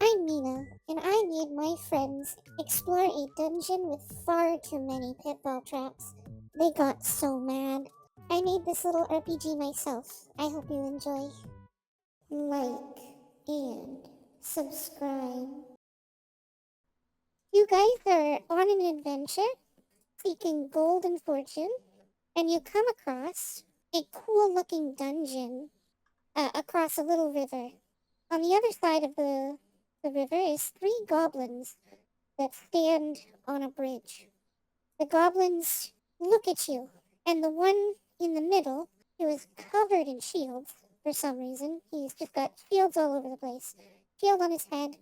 I'm Nina, and I made my friends explore a dungeon with far too many pitfall traps. They got so mad. I made this little RPG myself. I hope you enjoy. Like and subscribe. You guys are on an adventure seeking gold and fortune, and you come across a cool looking dungeon across a little river. On the other side of the river is three goblins that stand on a bridge. The goblins look at you, and the one in the middle, who is covered in shields for some reason, he's just got shields all over the place. Shield on his head,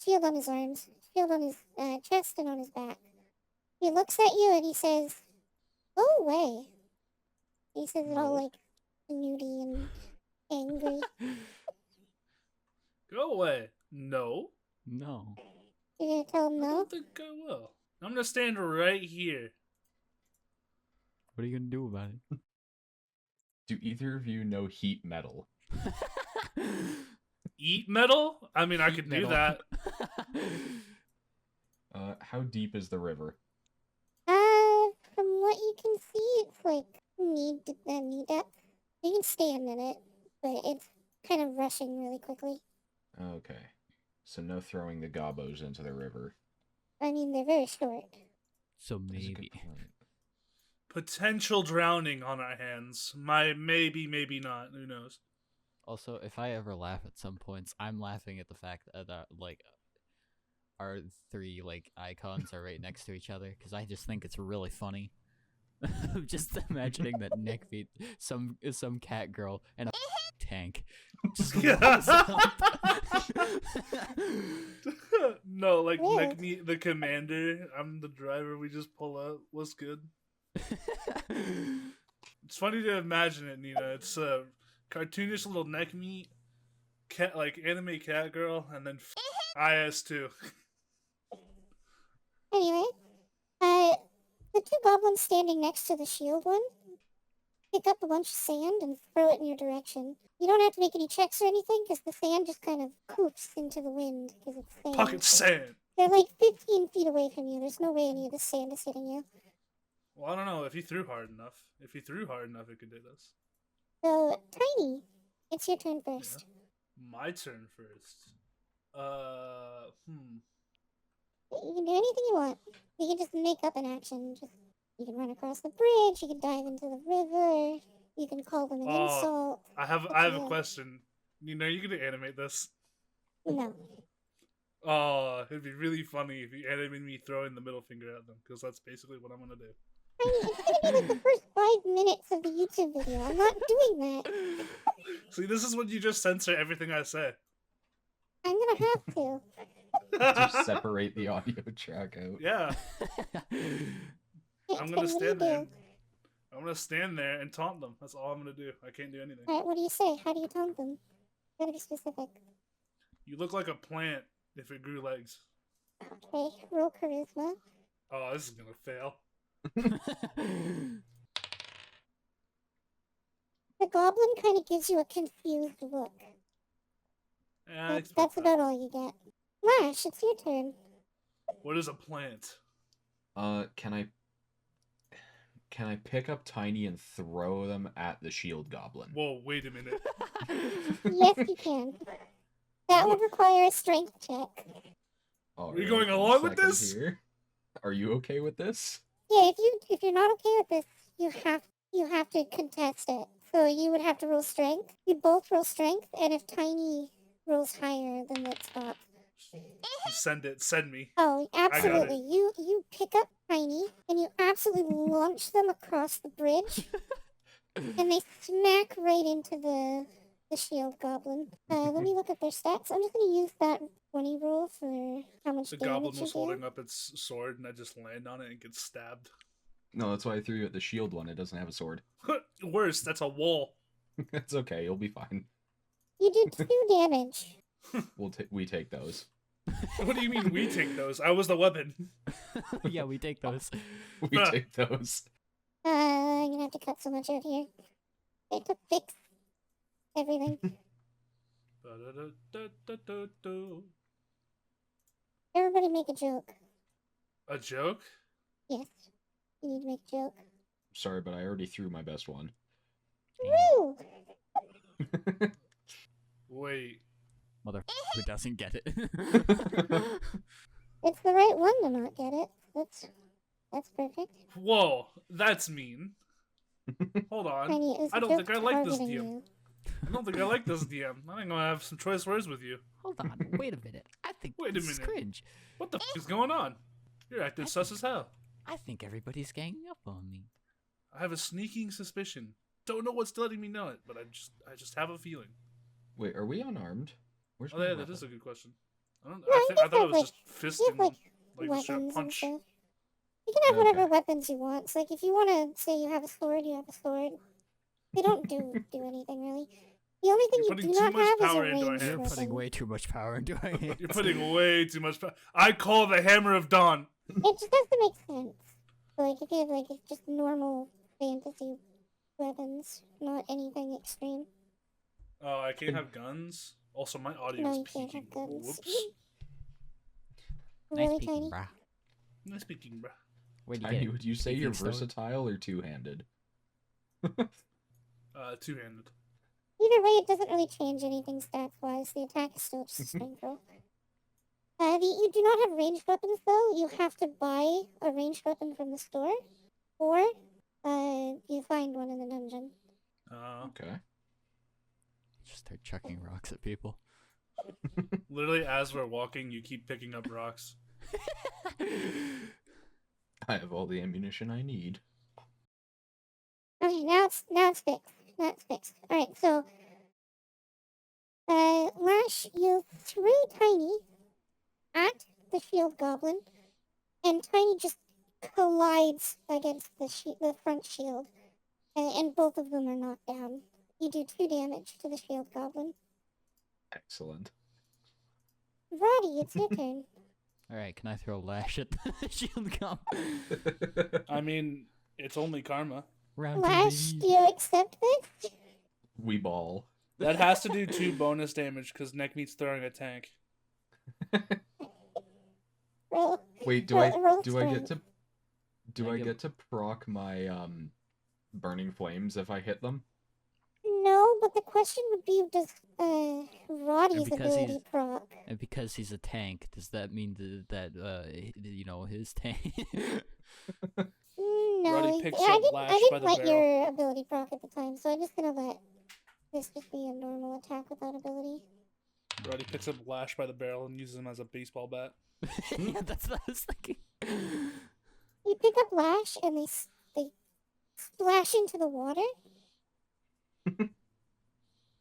shield on his arms, shield on his chest and on his back. He looks at you and he says, "Go away." He says it all like moody and angry. Go away. No. No. You're gonna tell him I no? don't think I will. I'm gonna stand right here. What are you gonna do about it? Do either of you know heat metal? Eat metal? I mean, I could do Metal. that. How deep is the river? From what you can see, it's like knee depth. You can stand in it, but it's kind of rushing really quickly. Okay. So no throwing the gobos into the river. I mean, they're very short. So That's a good maybe. point. Potential drowning on our hands. Maybe not. Who knows? Also, if I ever laugh at some points, I'm laughing at the fact that like our three like icons are right next to each other because I just think it's really funny. Just imagining that Nick beat some cat girl and a tank. Just rolls up. No, like Yeah. like me, the commander. I'm the driver. We just pull up. What's good? It's funny to imagine it, Nina. It's a cartoonish little neck meat, cat like anime cat girl, and then IS2. Anyway, the two goblins standing next to the shield one pick up a bunch of sand and throw it in your direction. You don't have to make any checks or anything because the sand just kind of poofs into the wind because it's sand. Pocket sand. They're like 15 feet away from you. There's no way any of the sand is hitting you. Well, I don't know if he threw hard enough. If he threw hard enough, it could do this. So, Tiny, it's your turn first. My turn first. You can do anything you want. You can just make up an action. You can run across the bridge. You can dive into the river. You can call them an insult. I have a question. You know, you gonna animate this? No. Oh, it'd be really funny if you animated me throwing the middle finger at them, because that's basically what I'm gonna do. I mean, it's gonna be like the first 5 minutes of the YouTube video. I'm not doing that. See, this is when you just censor everything I say. I'm gonna have to. Just separate the audio track out. Yeah, I'm gonna What do you stand there. do? I'm gonna stand there and taunt them. That's all I'm gonna do. I can't do anything. Alright, what do you say? How do you taunt them? Gotta be specific. You look like a plant if it grew legs. Okay, roll charisma. Oh, this is gonna fail. The goblin kind of gives you a confused look. Yeah, That's about all you get. Lash, it's your turn. What is a plant? Can I pick up Tiny and throw them at the shield goblin? Whoa, wait a minute. Yes, you can. That would require a strength check. All Are you right, going 1 along with second this? here. Are you okay with this? Yeah, if you're not okay with this, you have to contest it. So you would have to roll strength. You both roll strength, and if Tiny rolls higher, then it stops. Send me. Oh, got it. absolutely. You pick up Tiny and you absolutely launch them across the bridge, and they smack right into the shield goblin. Let me look at their stats. I'm just gonna use that 20 roll for how much The damage goblin you was do. holding up its sword, and I just land on it and get stabbed. No, that's why I threw you at the shield one. It doesn't have a sword. Worse, that's a wall. It's okay. You'll be fine. You do 2 damage. We take those. What do you mean we take those? I was the weapon. Yeah, we take those. We take those. I'm gonna have to cut so much out here. I have to fix everything. everybody make a joke. A joke? Yes. You need to make a joke. Sorry, but I already threw my best one. Woo! Wait. Mother who doesn't get it. It's the right one to not get it. That's perfect. Whoa, that's mean. Hold on. Tiny, it was I a don't joke think I like this targeting DM. you. I don't think I like this DM. I think I'm gonna have some choice words with you. Hold on, wait a minute. I think Wait a this is minute. cringe. What the f is going on? You're acting sus as hell. I think everybody's ganging up on me. I have a sneaking suspicion. Don't know what's letting me know it, but I just have a feeling. Wait, are we unarmed? Where's Oh my yeah, that weapon? is a good question. No, I thought it was just fist you have, and like, like straight weapons and punch. stuff. You can have whatever Okay. weapons you want. So, like, if you want to say you have a sword, you have a sword. They don't do anything, really. The only thing You're you putting do too not much have is power a into our ranged hands. You're weapon. putting way too much power into our hands. You're putting way too much power. I call the Hammer of Dawn. It just has to make sense. So, like, if you have, like, just normal fantasy weapons, not anything extreme. Oh, I can't have guns. Also, my audio No, is you can't peaking. have guns. Whoops. Nice Really peeking, tiny. brah. Nice speaking, bruh. Where'd you Tiny, get it? would you say Peeking you're stone? versatile or two-handed? Two-handed. Either way, it doesn't really change anything stats-wise. The attack is still just a strength roll. You do not have ranged weapons, though. You have to buy a ranged weapon from the store, or you find one in the dungeon. Okay. Just start chucking rocks at people. Literally, as we're walking, you keep picking up rocks. I have all the ammunition I need. Okay, now it's fixed. Now it's fixed. All right, so Lash, you threw Tiny at the shield goblin, and Tiny just collides against the front shield, and both of them are knocked down. You do 2 damage to the shield goblin. Excellent. Roddy, it's your turn. Alright, can I throw Lash at the shield gum? I mean, it's only karma. Round Lash, 2, do you accept this? We ball. That has to do 2 bonus damage because Neckmeat's throwing a tank. Roll. Wait, do roll- I roll do I get strength. to Yeah, I give- get to proc my burning flames if I hit them? No, but the question would be, does Roddy's because ability he's- proc? And because he's a tank, does that mean that you know, his tank? No, Roddy picks I up didn't, Lash I by didn't the let barrel. your ability proc at the time, so I'm just gonna let this just be a normal attack without ability. Roddy picks up Lash by the barrel and uses him as a baseball bat. Yeah, that's what I was thinking. You pick up Lash and they splash into the water,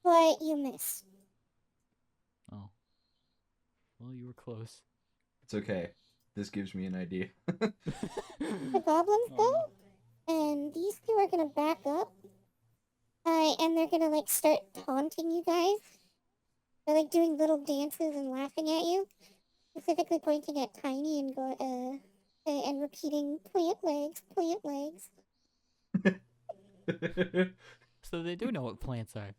but you miss. Oh. Well, you were close. It's okay. This gives me an idea. The goblins Oh, go, and these 2 are gonna back up, and they're gonna like start taunting you guys. They're like doing little dances and laughing at you, specifically pointing at Tiny and and repeating plant legs, plant legs. So they do know what plants are.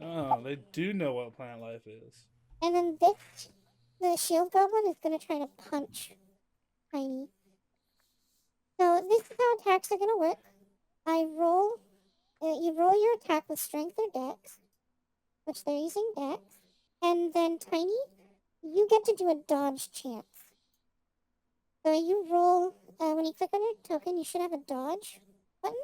Oh, they do know what plant life is. And then the shield goblin is gonna try to punch Tiny. So this is how attacks are gonna work. You roll your attack with strength or dex, which they're using dex, and then Tiny, you get to do a dodge chance. So you roll, when you click on your token, you should have a dodge button.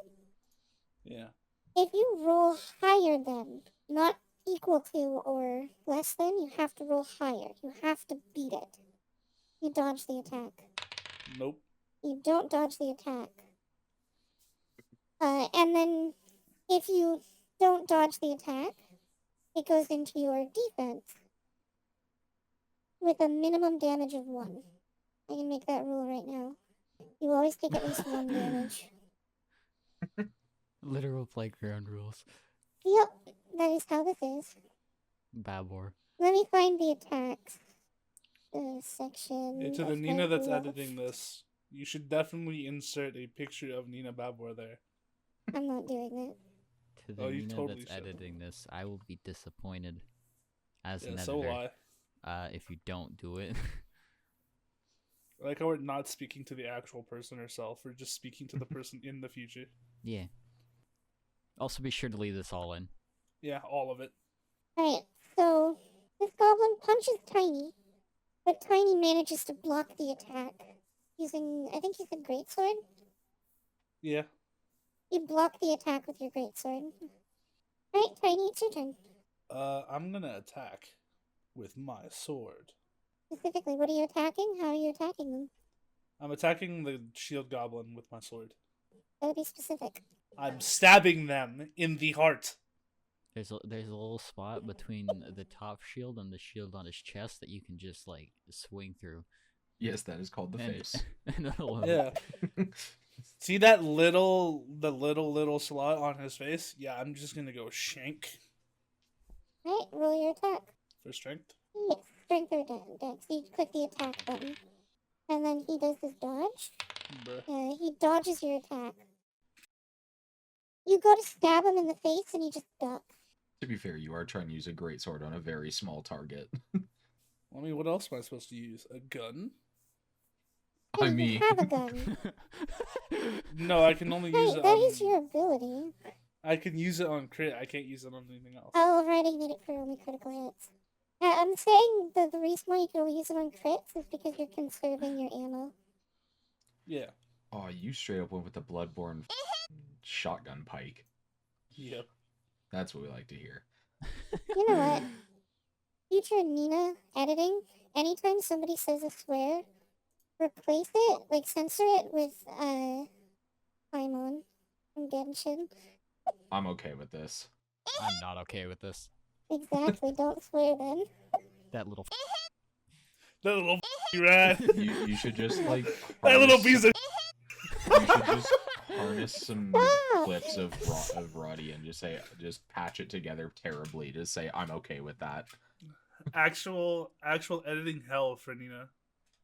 Yeah. If you roll higher than, not equal to or less than, you have to roll higher. You have to beat it. You dodge the attack. Nope. You don't dodge the attack. And then if you don't dodge the attack, it goes into your defense with a minimum damage of 1. I can make that rule right now. You always take at least 1 damage. Literal playground rules. Yep, that is how this is. Babor. Let me find the attacks section. To the of Nina that's rules. editing this, you should definitely insert a picture of Nina Babor there. I'm not doing that. To the Oh, you Nina totally that's should. editing this, I will be disappointed as Yeah, an so will editor I. if you don't do it. Like how we're not speaking to the actual person herself, we're just speaking to the person in the future. Yeah. Also, be sure to leave this all in. Yeah, all of it. Alright, so this goblin punches Tiny, but Tiny manages to block the attack using, I think you said greatsword? Yeah. You block the attack with your greatsword. Alright, Tiny, it's your turn. I'm gonna attack with my sword. Specifically, what are you attacking? How are you attacking them? I'm attacking the shield goblin with my sword. Gotta be specific. I'm stabbing them in the heart. There's a little spot between the top shield and the shield on his chest that you can just like swing through. Yes, that is called the And- face. and it'll- Yeah. See that little slot on his face? Yeah, I'm just gonna go shank Alright, roll your attack. for strength. Yes, strength or dex. You click the attack button. And then he does his dodge. Bruh. He dodges your attack. You go to stab him in the face and he just ducks. To be fair, you are trying to use a great sword on a very small target. I mean, what else am I supposed to use? A gun? I Hey, mean, you have a gun. No, I can only use Hey, it that on... is your ability. I can use it on crit. I can't use it on anything else. Oh, right, I need it for only critical hits. I'm saying that the reason why you can only use it on crits is because you're conserving your ammo. Yeah. oh, you straight up went with the bloodborne shotgun pike. Yep. That's what we like to hear. You know what? Future Nina editing, anytime somebody says a swear, replace it, like censor it with, Paimon from Genshin. I'm okay with this. I'm not okay with this. Exactly, don't swear then. That little. That little rat. You should just like That little harness- piece of... You should just harness some Stop! clips of Roddy and just patch it together terribly to say I'm okay with that. Actual editing hell for Nina.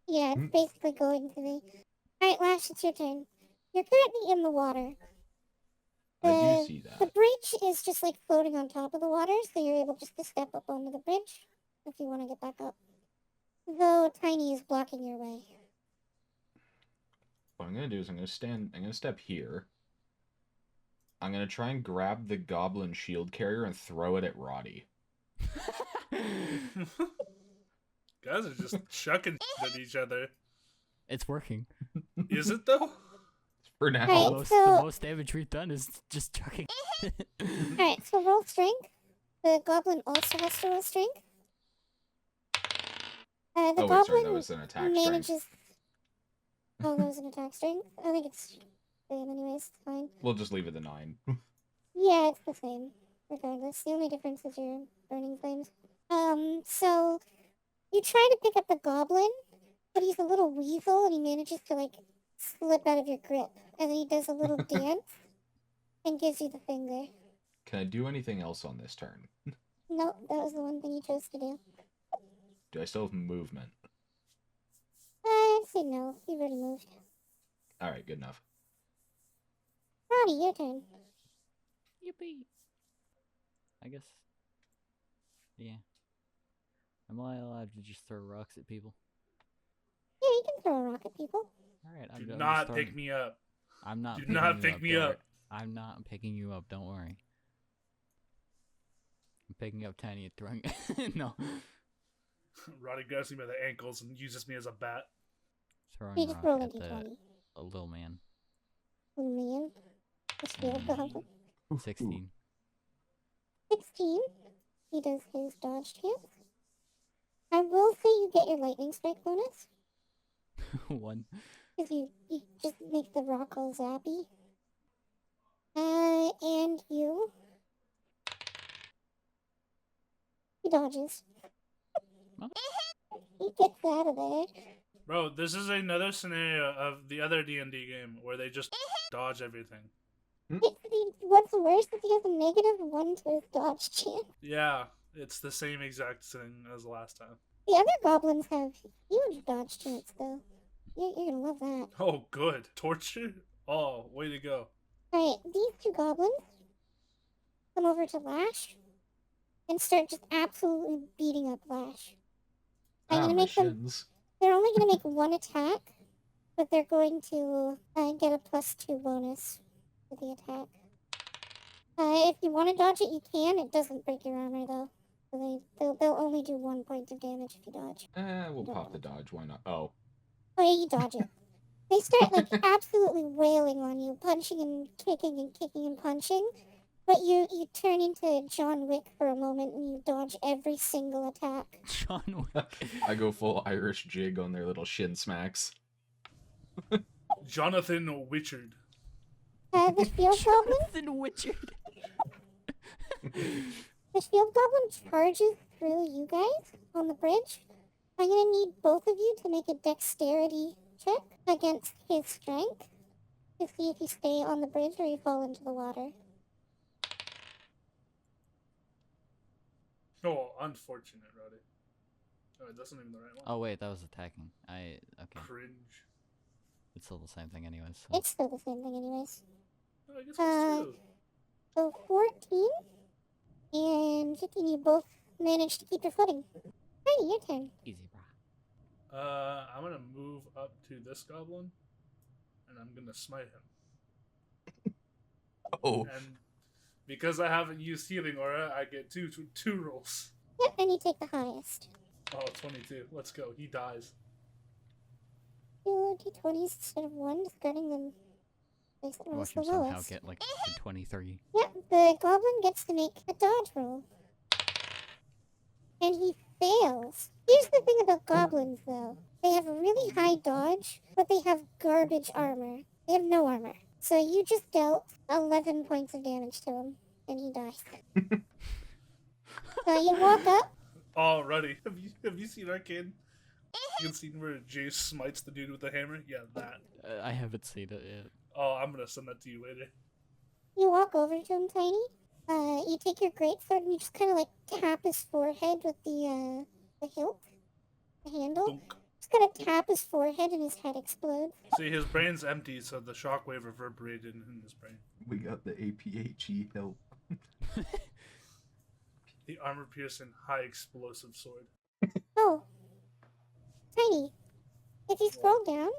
Yeah, it's basically going to be. Alright, Lash, it's your turn. You're currently in the water. I The- do see The that. bridge is just like floating on top of the water, so you're able just to step up onto the bridge if you want to get back up. Though Tiny is blocking your way. What I'm gonna do is I'm gonna step here. I'm gonna try and grab the goblin shield carrier and throw it at Roddy. Guys are just chucking at each other. It's working. Is it though? For now. Right. The most damage we've done is just chucking. Alright, so roll strength. The goblin also has to roll strength. The Oh wait, goblin sorry, that was an attack strength. manages. Oh, that was an attack strength? I think it's same anyways, it's fine. We'll just leave it at 9. Yeah, it's the same. Regardless. The only difference is your burning flames. So you try to pick up the goblin, but he's a little weasel and he manages to like slip out of your grip. And then he does a little dance and gives you the finger. Can I do anything else on this turn? Nope, that was the one thing you chose to do. Do I still have movement? I'd say no. You've already moved. Alright, good enough. Roddy, your turn. Yippee! I guess. Yeah. Am I allowed to just throw rocks at people? Yeah, you can throw a rock at people. Alright, Do I'm not throwing- pick me up. I'm not. Do picking not you pick up, me don't up. worry. I'm not picking you up. Don't worry. I'm picking up Tiny and throwing. No. Roddy grabs me by the ankles and uses me as a bat. Throwing You just rock roll a at the d20. a little man. Man. The shield goblin. 16. 16. He does his dodge chance. I will say you get your lightning strike bonus. 1. Because you just make the rock all zappy. And you. He dodges. Oh. He gets out of there. Bro, this is another scenario of the other D&D game where they just dodge everything. What's worse is he has a -1 to his dodge chance. Yeah, it's the same exact thing as last time. The other goblins have huge dodge chance, though. You're gonna love that. Oh, good. Torture? Oh, way to go. Alright, these two goblins come over to Lash and start just absolutely beating up Lash. I'm Ah, gonna my make them. shins. They're only going to make one attack, but they're going to get a +2 bonus for the attack. If you want to dodge it, you can. It doesn't break your armor, though. So they'll only do 1 point of damage if you dodge. We'll pop the dodge. Why not? Oh. Oh, yeah, you dodge it. They start, like, absolutely wailing on you, punching and kicking and kicking and punching. But you turn into John Wick for a moment and you dodge every single attack. John Wick. I go full Irish jig on their little shin smacks. Jonathan Witchard. The shield goblin? Jonathan Witchard. The shield goblin charges through you guys on the bridge. I'm gonna need both of you to make a dexterity check against his strength to see if you stay on the bridge or you fall into the water. Oh, unfortunate, Roddy. Oh, that's not even the right one. Oh wait, that was attacking. Okay. Cringe. It's still the same thing anyways. So. It's still the same thing anyways. Oh, I guess it's true. So 14 and 15, you both managed to keep your footing. Hey, your turn. Easy, brah. I'm gonna move up to this goblin, and I'm gonna smite him. Oh. And because I haven't used healing aura, I get two rolls. Yep, and you take the highest. Oh, 22. Let's go. He dies. 2 d20s instead of 1, discarding them. Place it Watch the him somehow lowest. get like a 23. Yep, the goblin gets to make a dodge roll. And he fails. Here's the thing about goblins, though. They have a really high dodge, but they have garbage armor. They have no armor. So you just dealt 11 points of damage to him, and he dies. So you walk up. Alrighty. Have you seen Arcane? You can see where Jace smites the dude with the hammer? Yeah, that. I haven't seen it yet. Oh, I'm gonna send that to you later. You walk over to him, Tiny. You take your greatsword and you just kind of like tap his forehead with the hilt, the handle. Dunk. Just kind of tap his forehead and his head explodes. See, his brain's empty, so the shockwave reverberated in his brain. We got the APHE help. The armor-piercing, high-explosive sword. Oh, Tiny, if you scroll down,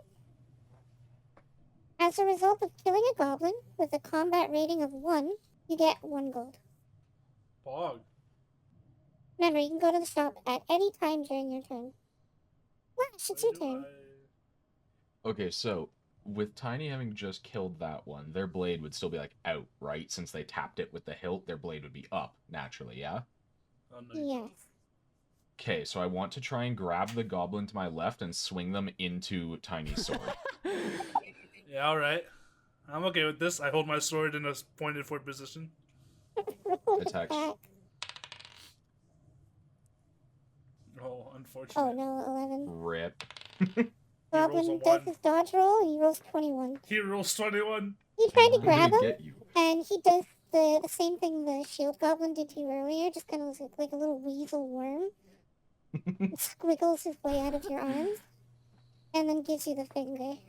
as a result of killing a goblin with a combat rating of 1, you get 1 gold. Bog. Remember, you can go to the shop at any time during your turn. Flash, it's your turn. Okay, so with Tiny having just killed that one, their blade would still be like out, right? Since they tapped it with the hilt, their blade would be up naturally, yeah? Oh, no. Yes. Okay, so I want to try and grab the goblin to my left and swing them into Tiny's sword. Yeah, alright. I'm okay with this. I hold my sword in a pointed forward position. Attack. Oh, unfortunate. Oh no, 11. Rip. Goblin rolls a does 1. his dodge roll and he rolls 21. He rolls 21. You tried to I'm grab gonna him, get you. and he does the same thing the shield goblin did to you earlier, just kind of looks like a little weasel worm. It squiggles his way out of your arms, and then gives you the finger.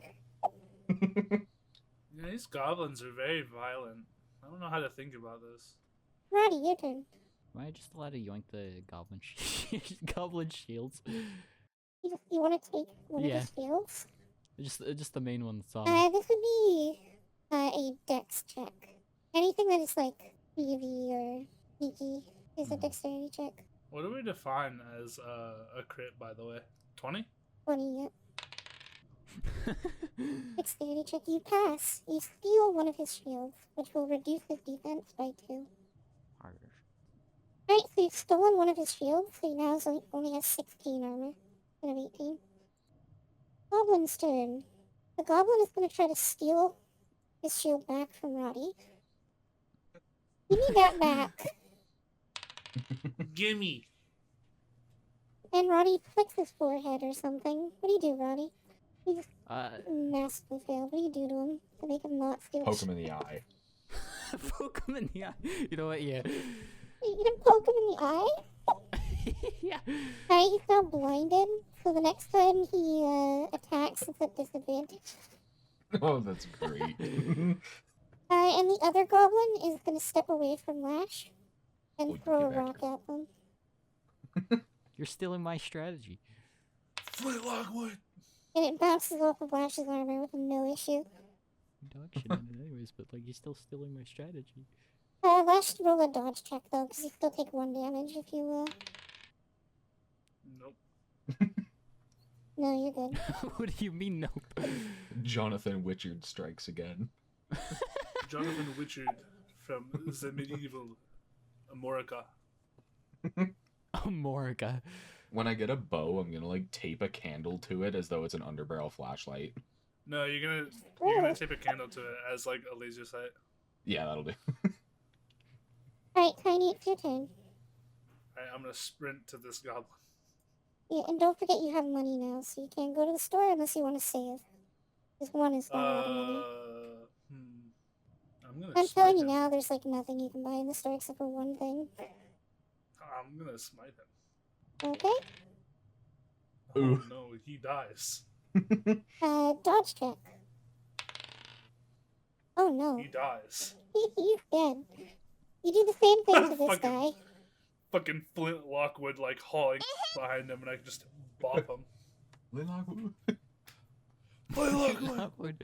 Yeah, these goblins are very violent. I don't know how to think about this. Roddy, your turn. Am I just allowed to yoink the goblin goblin shields? You want to take one Yeah. of his shields? Just the main one that's on. This would be a dex check. Anything that is like BV or sneaky is a dexterity check. What do we define as a crit, by the way? 20? 20, yep. Dexterity check, you pass. You steal one of his shields, which will reduce his defense by 2. Harder. Right, so you've stolen one of his shields, so he now only has 16 armor instead of 18. Goblin's turn. The goblin is going to try to steal his shield back from Roddy. Give me that back. Gimme! And Roddy flicks his forehead or something. What do you do, Roddy? You just Uh, massively failed. What do you do to him to make him not steal? Poke him in the eye. poke him in the eye. You know what? Yeah. You can poke him in the eye? Yeah. Alright, he's now blinded, so the next time he attacks, it's at disadvantage. Oh, that's great. And the other goblin is going to step away from Lash and Oh, throw a get back rock at them. You're stealing my strategy. Flint Lockwood. And it bounces off of Lash's armor with no issue. Dodge shit on it anyways, but like you're still stealing my strategy. Lash roll a dodge check though, because you still take 1 damage if you will. Nope. No, you're good. What do you mean, nope? Jonathan Witchard strikes again. Jonathan Witchard from the medieval America. Amorica. When I get a bow, I'm gonna like tape a candle to it as though it's an underbarrel flashlight. No, you're gonna tape a candle to it as like a laser sight. Yeah, that'll do. Alright, Tiny, it's your turn. Alright, I'm gonna sprint to this goblin. Yeah, and don't forget you have money now, so you can't go to the store unless you want to save. Because 1 is not a lot of money. I'm gonna. I'm smite telling you him. now, there's like nothing you can buy in the store except for 1 thing. I'm gonna smite him. Okay? Oh Ooh. no, he dies. Dodge check. Oh no, He dies. he's dead. You do the same thing to this Fucking- guy. Fucking Flint Lockwood like hauling behind him, and I can just bop him. Flint Lockwood. Awkward.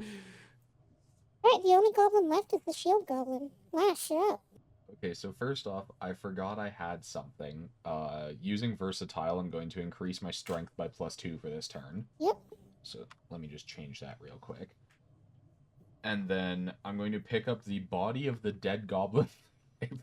Alright, the only goblin left is the shield goblin. Lash, you're up. Okay, so first off, I forgot I had something. Using versatile, I'm going to increase my strength by +2 for this turn. Yep. So let me just change that real quick. And then I'm going to pick up the body of the dead goblin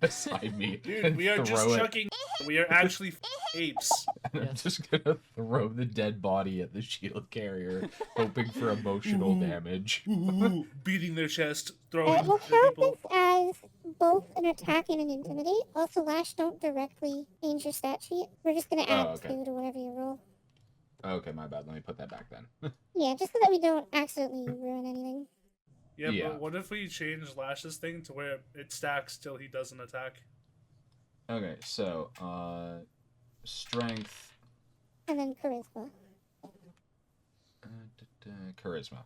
beside me. Dude, and we are just throw it. chucking. We are actually apes. And I'm Yes. just gonna throw the dead body at the shield carrier, hoping for emotional Ooh. damage. Ooh, beating their chest, throwing We'll at count people. this as both an attack and an intimidate. Also, Lash, don't directly change your stat sheet. We're just gonna add okay. 2 to whatever you roll. Okay, my bad. Let me put that back then. Yeah, just so that we don't accidentally ruin anything. Yeah, Yeah. but what if we change Lash's thing to where it stacks till he does an attack? Okay, so strength, And then charisma. charisma.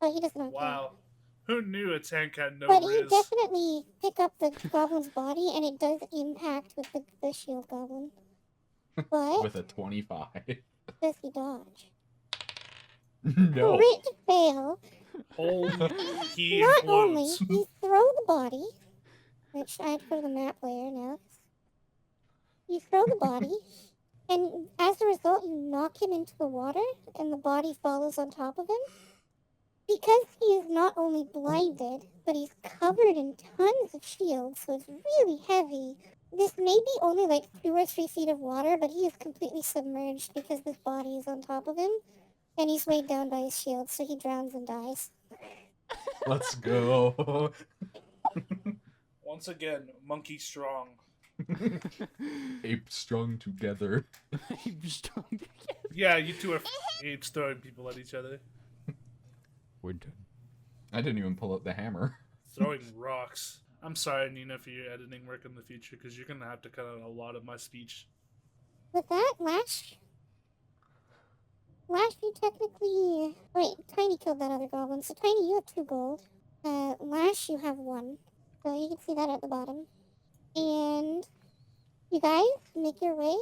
Oh, he does not. Wow. Who knew a tank had no But you riz? definitely pick up the goblin's body, and it does impact with the shield goblin. But With a 25. does he dodge? No. Crit fail. Holy, he Not only implodes. you throw the body, which I put the map layer now. You throw the body, and as a result, you knock him into the water, and the body follows on top of him. Because he is not only blinded, but he's covered in tons of shields, so it's really heavy. This may be only like 2 or 3 feet of water, but he is completely submerged because this body is on top of him, and he's weighed down by his shield, so he drowns and dies. Let's go. Once again, monkey strong. Ape strung together. I'm strong. Yeah, you two are apes throwing people at each other. We're done. I didn't even pull out the hammer. Throwing rocks. I'm sorry, Nina, for your editing work in the future, because you're going to have to cut out a lot of my speech. With that, Lash, you technically... Wait, Tiny killed that other goblin, so Tiny, you have 2 gold. Lash, you have 1. So you can see that at the bottom. And you guys make your way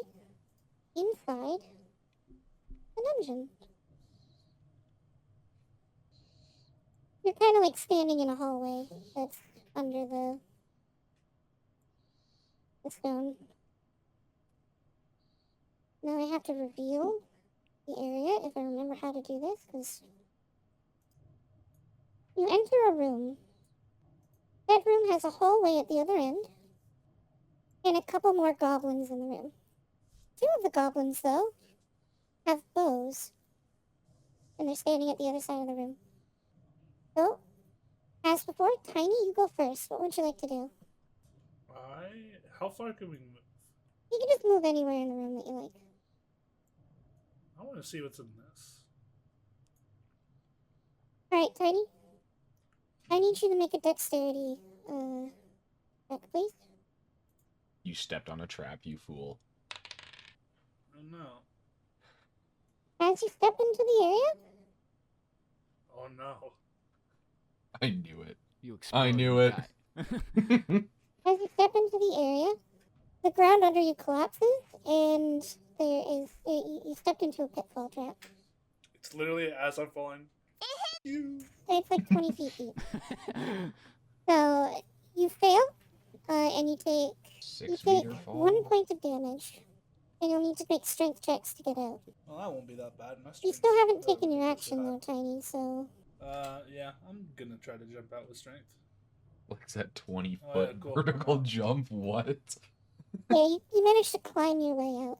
inside the dungeon. You're kind of like standing in a hallway that's under the stone. Now I have to reveal the area if I remember how to do this, because you enter a room. That room has a hallway at the other end, and a couple more goblins in the room. 2 of the goblins, though, have bows, and they're standing at the other side of the room. So, as before, Tiny, you go first. What would you like to do? How far can we move? You can just move anywhere in the room that you like. I want to see what's in this. Alright, Tiny. I need you to make a dexterity, check, please. You stepped on a trap, you fool. Oh no. As you step into the area, Oh no. I knew it. You I explode, knew you it. die. as you step into the area, the ground under you collapses, and there is you stepped into a pitfall trap. It's literally as I'm falling. You. It's like 20 feet deep. So you fail, and you take 6 meter fall. 1 point of damage, and you'll need to make strength checks to get out. Well, that won't be that bad. My You strength still haven't is taken your ridiculously action though, Tiny. So high. Yeah, I'm gonna try to jump out with strength. What's that 20 Oh, foot yeah, cool. vertical jump? What? yeah, you managed to climb your way out.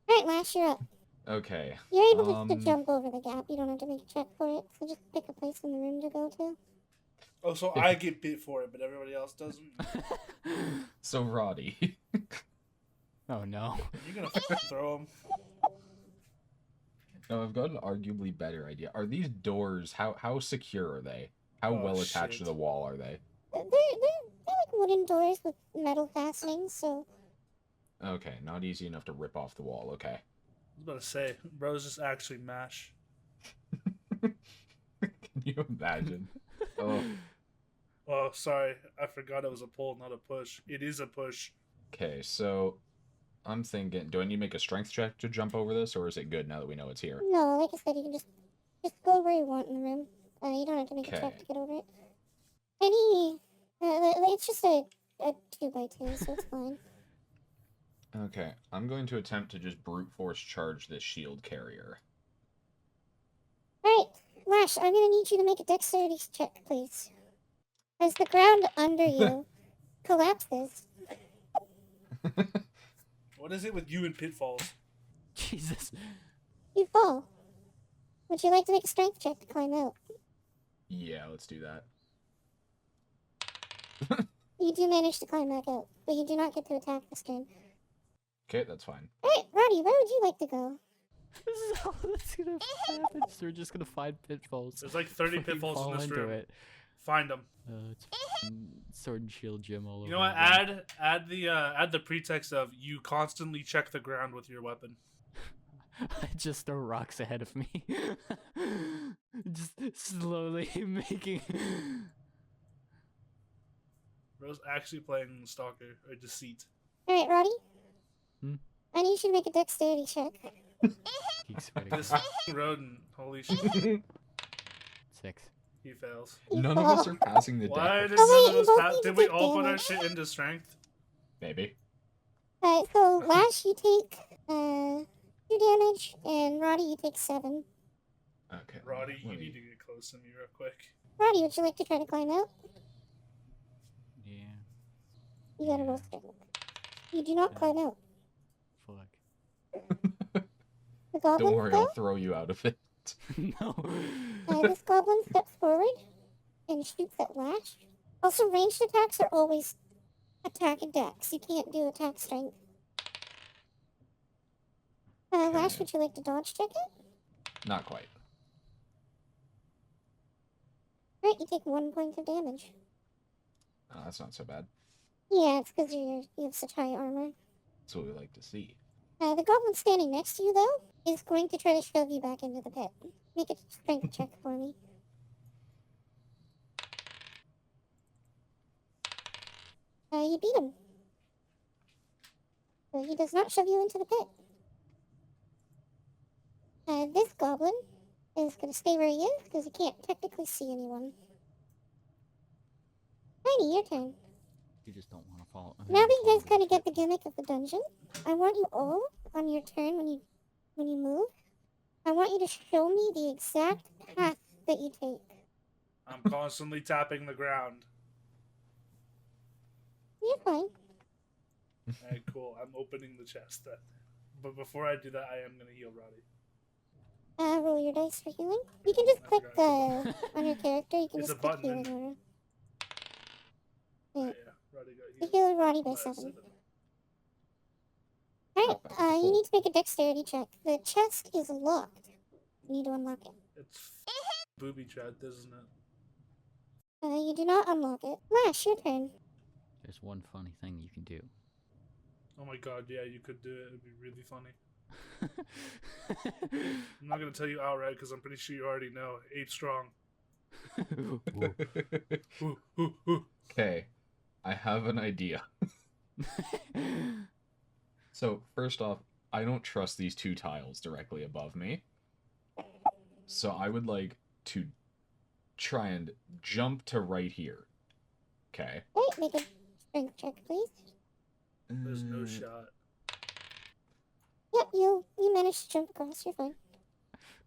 All right, Lash, you're up. Okay. You're able to jump over the gap. You don't have to make a check for it. So just pick a place in the room to go to. Oh, so I get bit for it, but everybody else doesn't? So Roddy. Oh no. You're gonna fucking throw him. No, I've got an arguably better idea. Are these doors, how secure are they? How Oh, well attached to shit. the wall are they? They're like wooden doors with metal fastenings, so Okay, not easy enough to rip off the wall. Okay. I was about to say, bro's just actually mash. Can you imagine? Oh, Oh, sorry. I forgot it was a pull, not a push. It is a push. okay, so I'm thinking, do I need to make a strength check to jump over this, or is it good now that we know it's here? no, like I said, you can just go where you want in the room. You don't have to make a check Okay. to get over it. It's just a 2x2, so it's fine. Okay, I'm going to attempt to just brute force charge this shield carrier. Alright, Lash, I'm gonna need you to make a dexterity check, please. As the ground under you collapses. What is it with you and pitfalls? Jesus. You fall. Would you like to make a strength check to climb out? Yeah, let's do that. You do manage to climb back out, but you do not get to attack this turn. Okay, that's fine. Alright, Roddy, where would you like to go? This is how that's gonna happen. So we're just gonna find pitfalls. There's like 30 Fucking pitfalls fall in this into room. it. Find them. It's fucking Sword and Shield gym all over. You know what? again. Add the pretext of you constantly check the ground with your weapon. I just throw rocks ahead of me. Just slowly making. Bro's actually playing Stalker or Deceit. Alright, Roddy? Hmm? I need you to make a dexterity check. Keep sweating. This fucking rodent. Holy shit. 6. He fails. None of us are passing the Why deck. did Oh, wait, none of you us both pass? need Did to we take all put our damage. shit into strength? Maybe. Alright, so Lash, you take 2 damage, and Roddy, you take 7. Okay. Roddy, you let me- need to get close to me real quick. Roddy, would you like to try to climb out? Yeah. You gotta roll strength. You do not climb out. Fuck. The goblin, Don't worry, though, I'll throw you out of it. No. this goblin steps forward and shoots at Lash. Also, ranged attacks are always attack and dex. You can't do attack strength. Lash, Okay. would you like to dodge check it? Not quite. Alright, you take 1 point of damage. Oh, that's not so bad. Yeah, it's because you have such high armor. That's what we like to see. The goblin standing next to you, though, is going to try to shove you back into the pit. Make a strength check for me. You beat him. So he does not shove you into the pit. This goblin is going to stay where he is because he can't technically see anyone. Tiny, your turn. You just don't want to fall. Now that you guys kind of get the gimmick of the dungeon, I want you all on your turn when you move. I want you to show me the exact path that you take. I'm constantly tapping the ground. You're fine. Alright, cool. I'm opening the chest then. But before I do that, I am gonna heal Roddy. Roll your dice for healing. You can just I click forgot. on your character. You can It's just a click button, healing isn't order. Oh, Yeah. yeah, Roddy got You healed. heal Roddy by By 7. 7. Alright, Not bad. you Cool. need to make a dexterity check. The chest is locked. You need to unlock it. It's booby trapped, isn't it? You do not unlock it. Lash, your turn. There's one funny thing you can do. Oh my god, yeah, you could do it. It'd be really funny. I'm not gonna tell you outright because I'm pretty sure you already know. 8 strong. Ooh, ooh, ooh. Okay, I have an idea. So first off, I don't trust these 2 tiles directly above me. So I would like to try and jump to right here. Okay. Right, make a strength check, please. There's no shot. Yep, you managed to jump across. You're fine.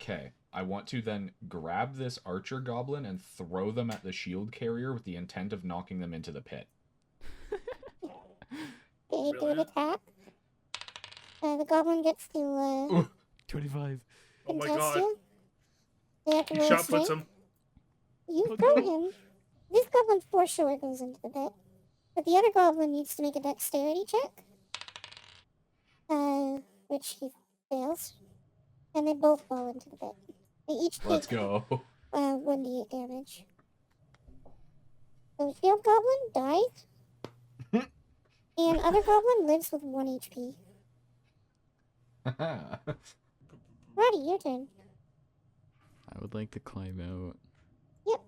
Okay. I want to then grab this archer goblin and throw them at the shield carrier with the intent of knocking them into the pit. Okay, do an Brilliant. attack. The goblin gets to 25. Oh my contest god. you. They have to He roll a shot puts strength. him. You Oh, throw no. him. This goblin for sure goes into the pit. But the other goblin needs to make a dexterity check. Which he fails. And they both fall into the pit. They each take Let's go. 1d8 damage. So shield goblin dies. And other goblin lives with 1 HP. Roddy, your turn. I would like to climb out. Yep.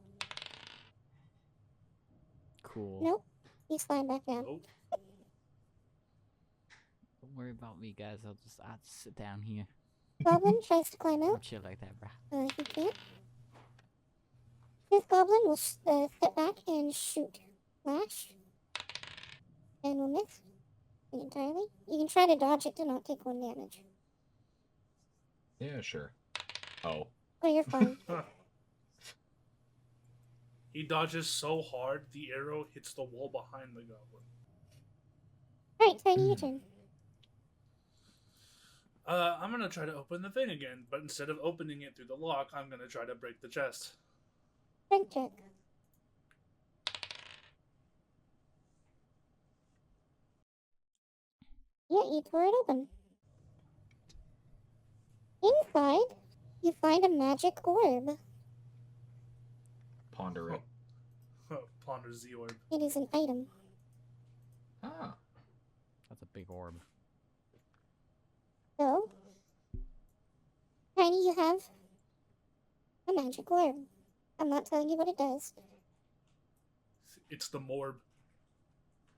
Cool. Nope. You slide back down. Nope. Don't worry about me, guys. I'll just sit down here. Goblin tries to climb I'm out. chill like that, bruh. He can't. This goblin will step back and shoot Flash. And will miss entirely. You can try to dodge it to not take 1 damage. Yeah, sure. Oh. Oh, you're fine. He dodges so hard, the arrow hits the wall behind the goblin. Alright, Tiny, your turn. I'm gonna try to open the thing again, but instead of opening it through the lock, I'm gonna try to break the chest. Strength check. Yeah, you tore it open. Inside, you find a magic orb. Ponder it. Ponder Z orb. It is an item. Ah. That's a big orb. So, Tiny, you have a magic orb. I'm not telling you what it does. It's the morb.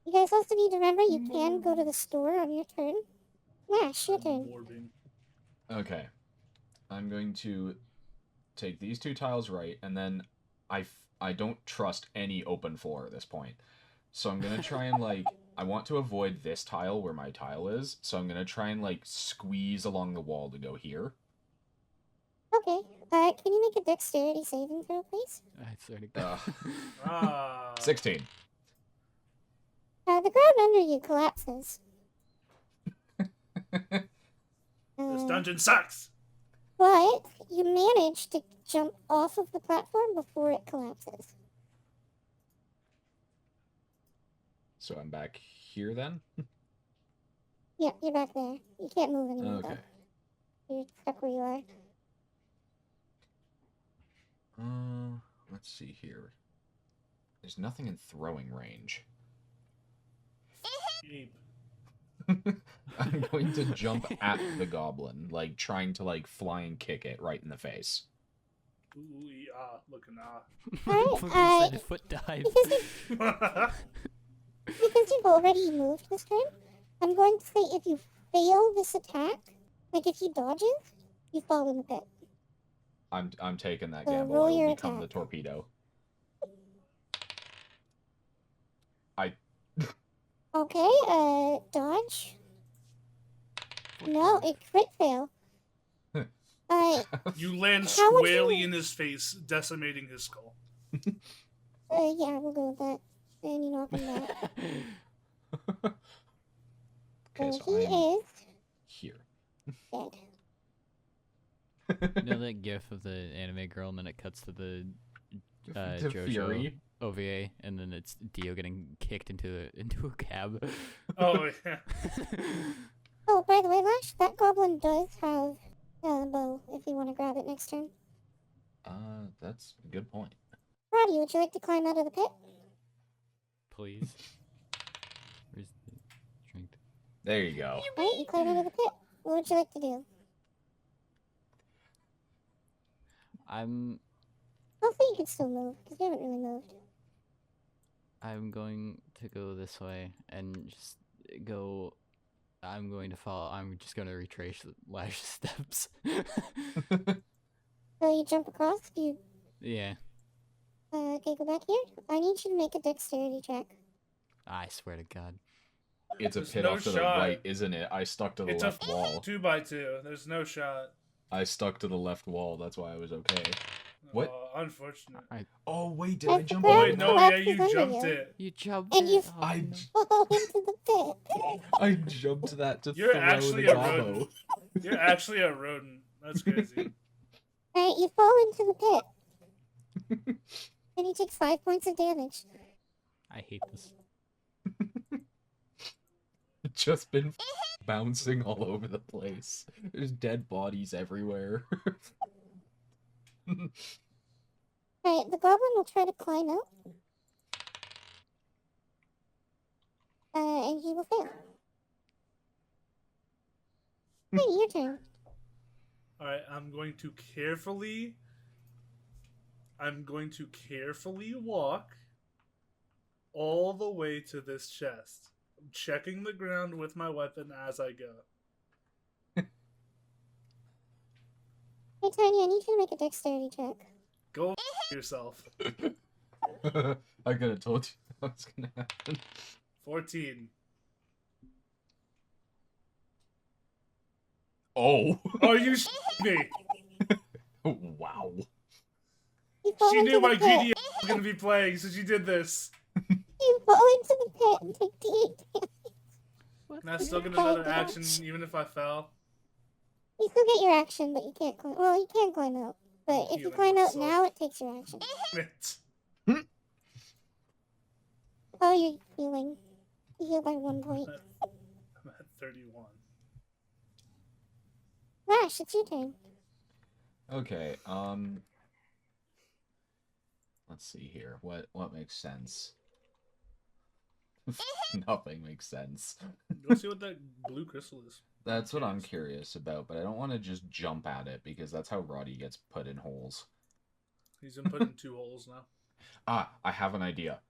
You guys also need to remember you can go to the store on your turn. Lash, your turn. Morbing. Okay. I'm going to take these 2 tiles right, and then I don't trust any open floor at this point. So I'm going to try and, like, I want to avoid this tile where my tile is, so I'm going to try and, like, squeeze along the wall to go here. Okay. Can you make a dexterity saving throw, please? I swear to God. Ah. 16. The ground under you collapses. This dungeon sucks! But you manage to jump off of the platform before it collapses. So I'm back here then? Yeah, you're back there. You can't move anymore. Okay. Though. You're stuck where you are. Let's see here. There's nothing in throwing range. Abe. I'm going to jump at the goblin, like trying to like flying kick it right in the face. Ooh, looking Alright, Said foot dive. Because you've already moved this turn, I'm going to say if you fail this attack, like if he dodges, you fall in the pit. I'm taking that So gamble. roll I will your become the attack. torpedo. Okay, dodge. No, it crit fail. You land How would squarely you- in his face, decimating his skull. Yeah, we'll go with that. And you knock him back. Okay, So so he I'm is here. dead. You know that gif of the anime girl and then it cuts to the To JoJo Fury. OVA and then it's Dio getting kicked into a cab. Oh, yeah. Oh, by the way, Lash, that goblin does have a bow if you want to grab it next turn. That's a good point. Roddy, would you like to climb out of the pit? Please. Where's the strength? There you go. Alright, you climb out of the pit. What would you like to do? Hopefully you can still move, because you haven't really moved. I'm going to go this way and just go I'm going to follow. I'm just going to retrace Lash's steps. So you jump across. Yeah. Okay, go back here. I need you to make a dexterity check. I swear to God. It's a There's pit no off to the shot. right, isn't it? I stuck to the It's left a wall. 2x2. There's no shot. I stuck to the left wall. That's why I was okay. What? Unfortunate. Oh wait, did That's I jump the Oh over wait, ground no, that? yeah, collapses you under jumped you. it. You jumped And you it. Oh, I no. fall into the pit. I jumped that to You're throw actually the a gobbo. rodent. You're actually a rodent. That's crazy. Alright, you fall into the pit. And you take 5 points of damage. I hate this. Just been bouncing all over the place. There's dead bodies everywhere. Alright, the goblin will try to climb out. And he will fail. Hey, your turn. Alright, I'm going to carefully walk all the way to this chest. I'm checking the ground with my weapon as I go. Hey, Tiny, I need you to make a dexterity check. Go yourself. I could have told you that was gonna happen. 14. Oh! Oh, you me. Wow. You fall She into knew the my pit. greedy was going to be playing, so she did this. You fall into the pit and take D8 damage. And I still get another action even if I fell. You still get your action, but you can't climb. Well, you can climb out. But if you Healing climb out myself. now, it takes your action. It. Oh, you're healing. You heal by 1 point. I'm at 31. Lash, it's your turn. Okay, let's see here. What makes sense? Nothing makes sense. Go see what that blue crystal is. That's what I'm curious about, but I don't want to just jump at it because that's how Roddy gets put in holes. He's been put in 2 holes now. Ah, I have an idea.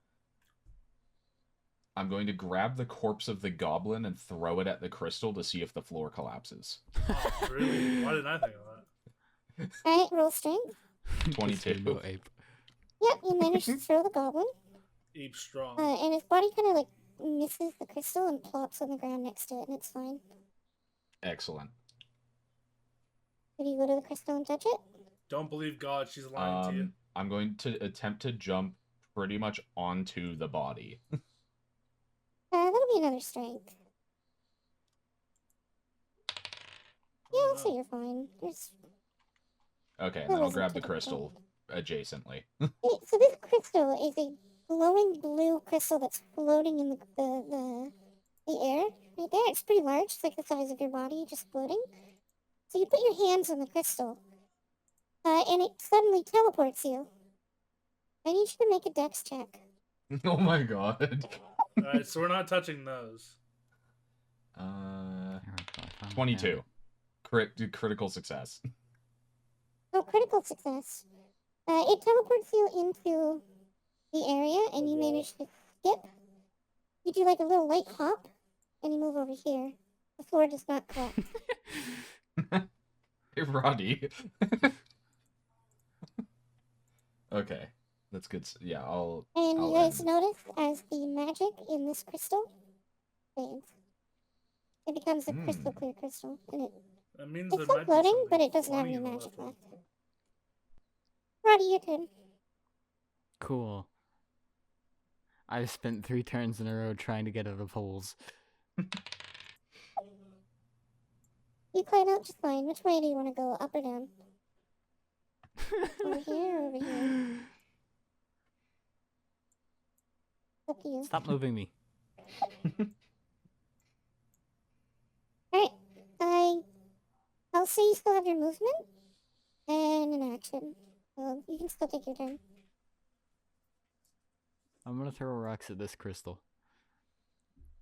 I'm going to grab the corpse of the goblin and throw it at the crystal to see if the floor collapses. Oh, really? Why didn't I think of that? Alright, roll strength. 22. No ape. Yep, you managed to throw the goblin. Ape strong. And his body kind of like misses the crystal and plops on the ground next to it, and it's fine. Excellent. Did you go to the crystal and touch it? Don't believe God, she's lying to you. I'm going to attempt to jump pretty much onto the body. That'll be another strength. Yeah, I'll say No. you're fine. There's... Okay, and That then I'll wasn't grab the difficult. crystal adjacently. So this crystal is a glowing blue crystal that's floating in the air right there. It's pretty large. It's like the size of your body, just floating. So you put your hands on the crystal, and it suddenly teleports you. I need you to make a dex check. Oh my god. Alright, so we're not touching those. 22. Critical success. Oh, critical success. It teleports you into the area, and you manage to skip. You do like a little light hop, and you move over here. The floor does not collapse. Hey, Roddy. Okay. That's good. Yeah, I'll... And I'll you guys end. notice as the magic in this crystal fades. It becomes a crystal clear crystal. And That means it's there still might be floating, something but it doesn't have funny any in the magic left left. Roddy, your turn. Cool. I've spent 3 turns in a row trying to get out of holes. You climb out just fine. Which way do you want to go? Up or down? Over here or over here? Up to you. Stop moving me. Alright. I'll say you still have your movement and an action. So you can still take your turn. I'm gonna throw rocks at this crystal.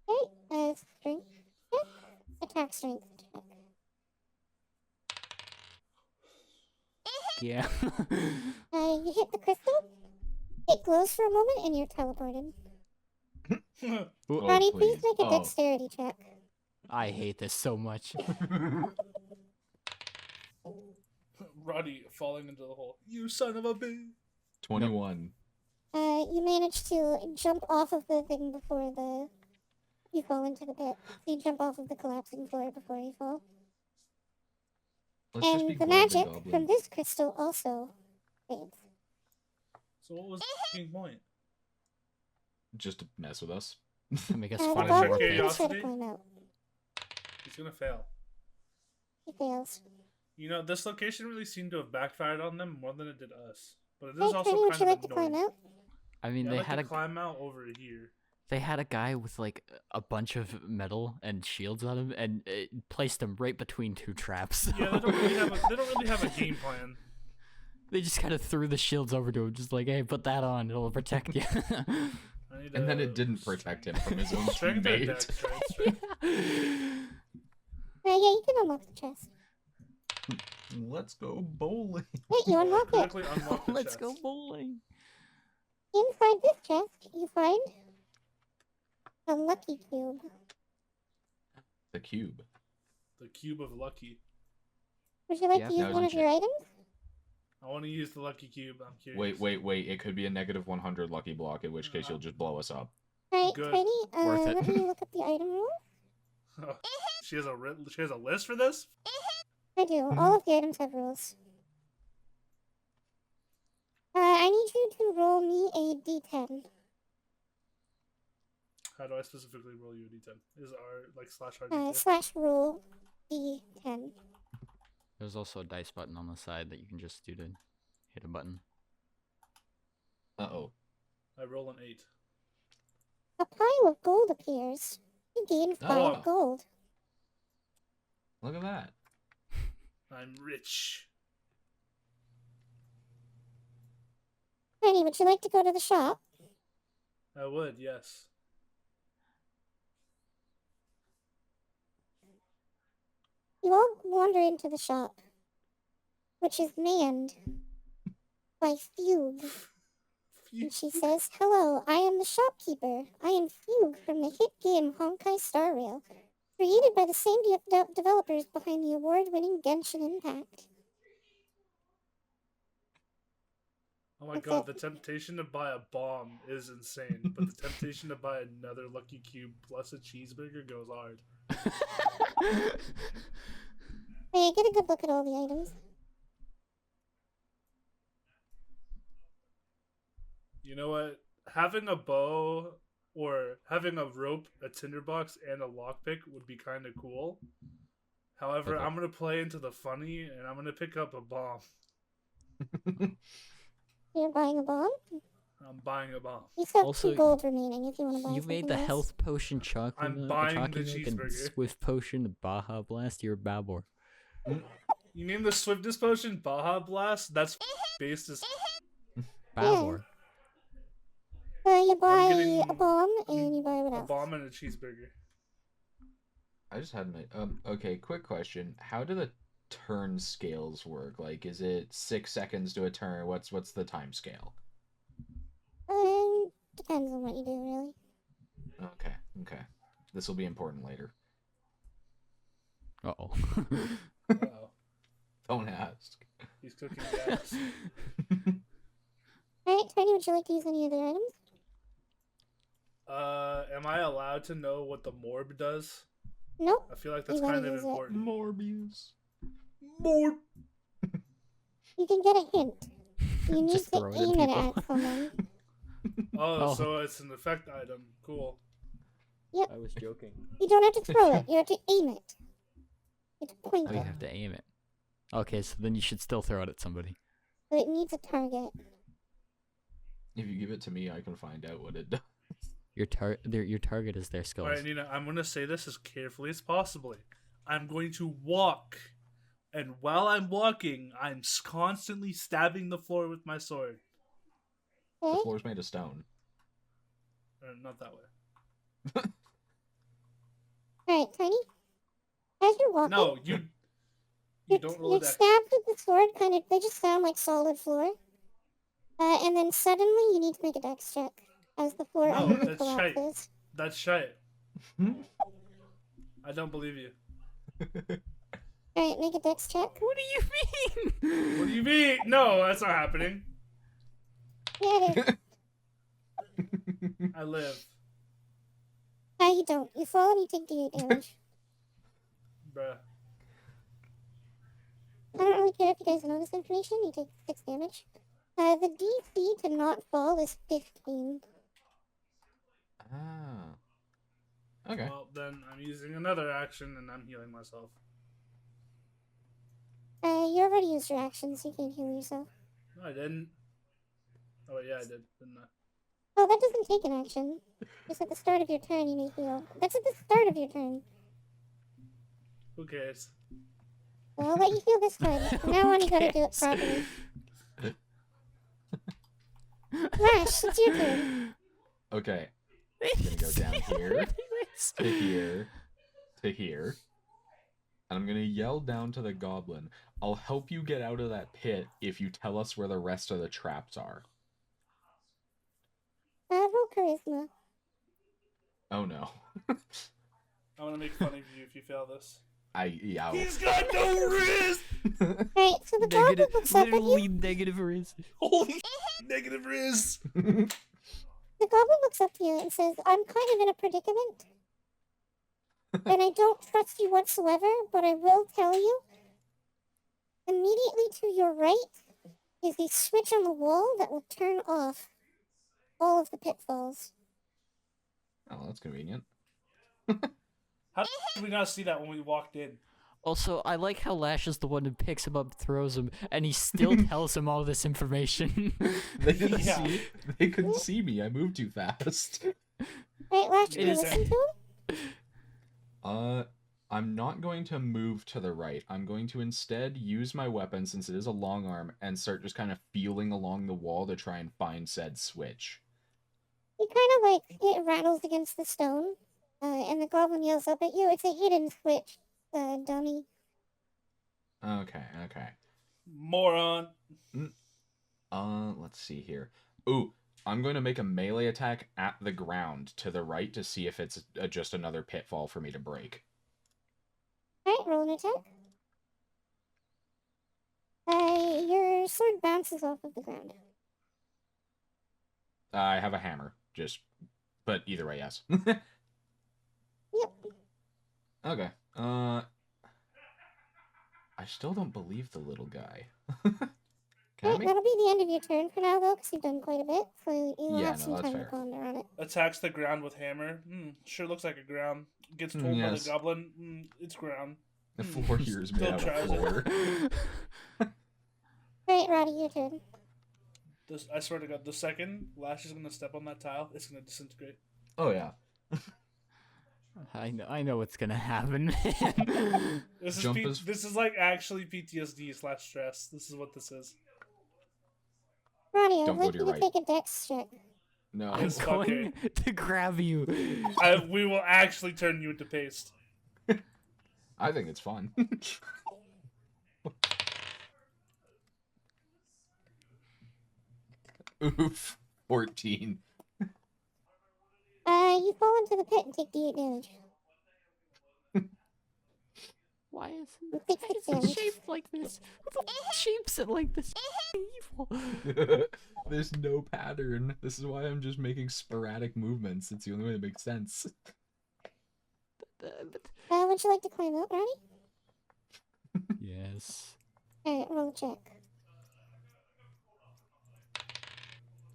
Okay, strength check. Attack strength check. Yeah. You hit the crystal. It glows for a moment and you're teleported. Oh, Ronnie, please make a Oh. dexterity check. I hate this so much. Roddy falling into the hole. You son of a bitch. 21. You manage to jump off of the thing before you fall into the pit. So you jump off of the collapsing floor before you fall. Let's just be And the glad magic goblin. from this crystal also fades. So what was the f***ing point? Just to mess with us. To make us The fun Wanna of check goblin more can try to curiosity? climb out. He's gonna fail. He fails. You know, this location really seemed to have backfired on them more than it did us. But it Hey, is Tiny, also would kind you of like to climb annoying. out? I mean, Yeah, they I'd like had to a climb out over here. they had a guy with like a bunch of metal and shields on him, and it placed him right between two traps. Yeah, they don't really have a game plan. They just kind of threw the shields over to him, just like, "Hey, put that on; it'll protect you." I need And then a it didn't protect him from his own strength or dex, teammate. right? Strength. Yeah, you can unlock the chest. Let's go bowling. Wait, you unlock it. Quickly unlock the Let's chest. go bowling. Inside this chest, you find a lucky cube. The cube. The cube of lucky. Would you like Yeah, to use that was one in of your items? I want to use the lucky cube. I'm curious. Wait. It could be a negative 100 lucky block, in which case you'll just blow us up. Alright, Good. Tiny, Worth it. let me look up the item rule. She has a list for this. I do. All of the items have rules. I need you to roll me a d10. How do I specifically roll you a d10? Is R like slash R Slash roll d10. There's also a dice button on the side that you can just do to hit a button. Uh-oh. I roll an 8. A pile of gold appears. You gain 5 Oh. gold. Look at that. I'm rich. Tiny, would you like to go to the shop? I would, yes. You all wander into the shop, which is manned by Fugue. And she says, "Hello, I am the shopkeeper. I am Fugue from the hit game Honkai Star Rail, created by the same developers behind the award-winning Genshin Impact." Oh my That's god, it. the temptation to buy a bomb is insane, but the temptation to buy another lucky cube plus a cheeseburger goes hard. Hey, get a good look at all the items. You know what? Having a bow or having a rope, a tinderbox, and a lockpick would be kind of cool. However, Okay. I'm gonna play into the funny, and I'm gonna pick up a bomb. You're buying a bomb? I'm buying a bomb. You still have Also, 2 gold remaining if you want to buy You made the something else. health potion chocolate, I'm buying the chocolate milk, and cheeseburger. Swift potion, the Baja Blast. You're a Babor. You name the swiftest potion Baja Blast? That's based as Babor. You buy getting a bomb and you buy what a else? bomb and a cheeseburger. I just had an okay, quick question. How do the turn scales work? Like, is it 6 seconds to a turn? What's the time scale? Depends on what you do, really. Okay. This will be important later. Uh-oh. Uh-oh. Don't ask. He's cooking gas. Alright, Tiny, would you like to use any other items? Am I allowed to know what the morb does? Nope. I feel like that's You gotta kind of use it. important. Morbius. Morb. You can get a hint. You need Just to throw it at aim it people. at someone. Oh, Oh. so it's an effect item. Cool. I was joking. You don't have to throw it, you have to aim it. You have to point Oh, you it. have to aim it. Okay, so then you should still throw it at somebody. But it needs a target. If you give it to me, I can find out what it does. Your target is their skulls. Alright, Nina, I'm gonna say this as carefully as possible. I'm going to walk. And while I'm walking, I'm constantly stabbing the floor with my sword. The Okay? floor's made of stone. Not that way. Alright, Tiny. As you're walking, No, you don't roll your a dex. stabs with the sword they just sound like solid floor. And then suddenly you need to make a dex check as the floor No, under you that's shite. collapses. That's shite. I don't believe you. Alright, make a dex check. What do you mean? What do you mean? No, that's not happening. Yeah, it is. I live. You don't. You fall and you take D8 damage. Bruh. I don't really care if you guys know this information. You take 6 damage. The DC to not fall is 15. Ah. Okay. Well, then I'm using another action and I'm healing myself. You already used your action, so you can't heal yourself. No, I didn't. Oh, yeah, I did, didn't I? Oh, that doesn't take an action. Just at the start of your turn, you may heal. That's at the start of your turn. Who cares? Well, I'll let you heal this time. From now on, you gotta do it properly. Lash, it's your turn. Okay. I'm gonna go down here, to here, to here. And I'm gonna yell down to the goblin. I'll help you get out of that pit if you tell us where the rest of the traps are. Roll charisma. Oh no. I'm gonna make fun of you if you fail this. Yeah. He's got no wrist! Alright, so the goblin looks up at you. Literally negative risk. Holy negative wrist! The goblin looks up to you and says, I'm kind of in a predicament. And I don't trust you whatsoever, but I will tell you. Immediately to your right is a switch on the wall that will turn off all of the pitfalls. Oh, that's convenient. How did we not see that when we walked in? Also, I like how Lash is the one who picks him up, throws him, and he still tells him all this information. They couldn't Yeah. see. They couldn't see me. I moved too fast. Right, Lash, can It you is- listen to him? I'm not going to move to the right. I'm going to instead use my weapon, since it is a long arm, and start just kind of feeling along the wall to try and find said switch. You kind of it rattles against the stone, and the goblin yells up at you. It's a hidden switch, dummy. Okay. Moron. Let's see here. Ooh, I'm going to make a melee attack at the ground to the right to see if it's just another pitfall for me to break. Alright, roll an attack. Your sword bounces off of the ground. I have a hammer, but either way, yes. Yep. Okay. I still don't believe the little guy. Can I Alright, make... that'll be the end of your turn for now, though, because you've done quite a bit, so you'll Yeah, have no, some that's time fair. to ponder on it. Attacks the ground with hammer. Sure looks like a ground. Gets told by Yes. the goblin. It's ground. The floor here is made Still out tries of floor. Alright, Roddy, your turn. I swear to God, the second Lash is gonna step on that tile, it's gonna disintegrate. Oh, yeah. I know what's gonna happen, man. This is Jump is- this is like actually PTSD/stress. This is what this is. Roddy, I'd Don't go like to you your to right. take a dex check. No. I'm Yes, going to grab you. We will actually turn you into paste. I think it's fun. Oof. 14. You fall into the pit and take D8 damage. Why is You take 6 it damage. shaped like this? Who the f- shapes it like this? Evil. There's no pattern. This is why I'm just making sporadic movements. It's the only way that makes sense. But- Would you like to climb out, Roddy? Yes. Alright, roll a check.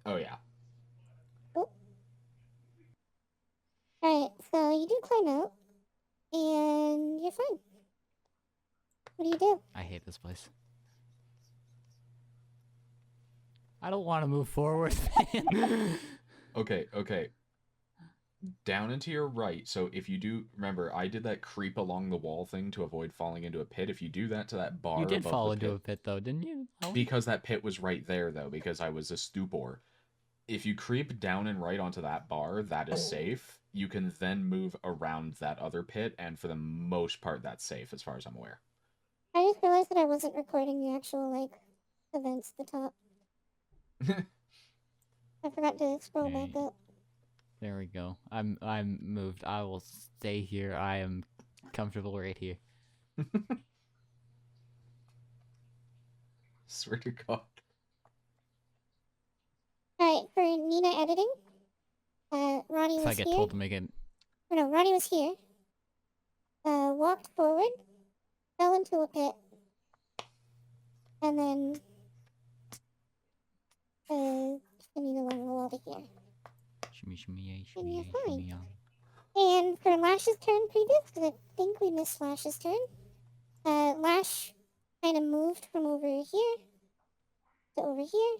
Oh, yeah. Alright, so you do climb out, and you're fine. What do you do? I hate this place. I don't want to move forward, man. Okay. Down and to your right. So if you do, remember, I did that creep along the wall thing to avoid falling into a pit. If you do that to that bar You did above fall the into pit, a pit, though, didn't you? Oh. because that pit was right there, though, because I was a stupor. If you creep down and right onto that bar, that is safe. You can then move around that other pit, and for the most part, that's safe, as far as I'm aware. I just realized that I wasn't recording the actual, events at the top. I forgot to scroll back Okay. up. There we go. I'm moved. I will stay here. I am comfortable right here. Swear to God. Alright, for Nina editing, Ronnie If was I get here. told to make it, Oh, no, Ronnie was here. Walked forward, fell into a pit, and then shimmied along the wall to here. shimmy, shimmy, yay, And shimmy, you're yay, fine. shimmy, yum. And for Lash's turn previous, because I think we missed Lash's turn, Lash kind of moved from over here to over here,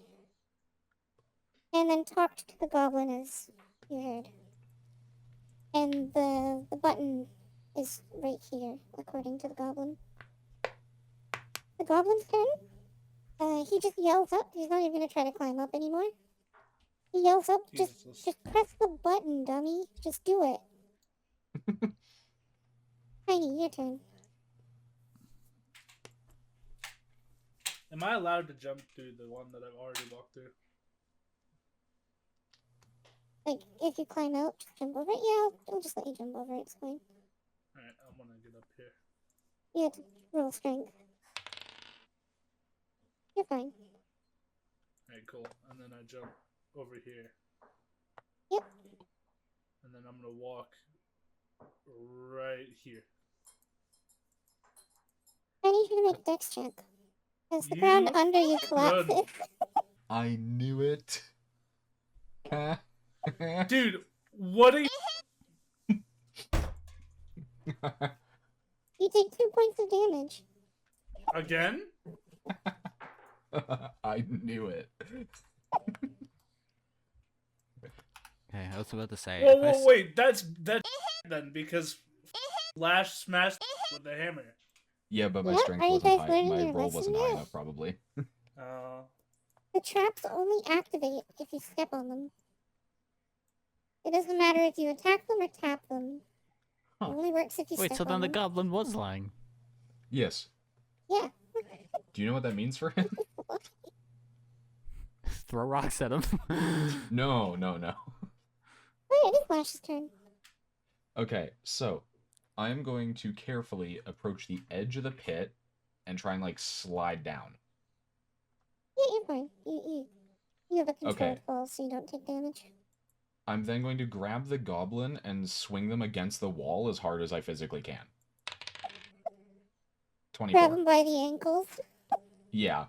and then talked to the goblin as you heard. And the button is right here, according to the goblin. The goblin's turn. He just yells up. He's not even gonna try to climb up anymore. He yells up, just press the button, dummy. Just do it. Tiny, your turn. Am I allowed to jump through the one that I've already walked through? Like, if you climb out, just jump over it. Yeah, I'll just let you jump over it. It's fine. Alright, I'm gonna get up here. You have to roll strength. You're fine. Alright, cool. And then I jump over here. Yep. And then I'm gonna walk right here. I need you to make a dex check. Because the You ground under you collapses. run. I knew it. Dude, what are you? You take 2 points of damage. Again? I knew it. Okay, I was about to say. Whoa, if I whoa, wait. That's then because Lash smashed with the hammer. Yeah, but my Yep, strength are you wasn't guys high. learning My your roll lesson wasn't high now? enough, probably. The traps only activate if you step on them. It doesn't matter if you attack them or tap them. Huh. It only works if you Wait, step so on then the them. goblin was lying. Yes. Yeah. Do you know what that means for him? Throw rocks at him. No. Oh, yeah, it is Flash's turn. Okay, so I am going to carefully approach the edge of the pit and try and like slide down. Yeah, you're fine. You have a controlled Okay. fall, so you don't take damage. I'm then going to grab the goblin and swing them against the wall as hard as I physically can. Grab 24. him by the ankles. Yeah.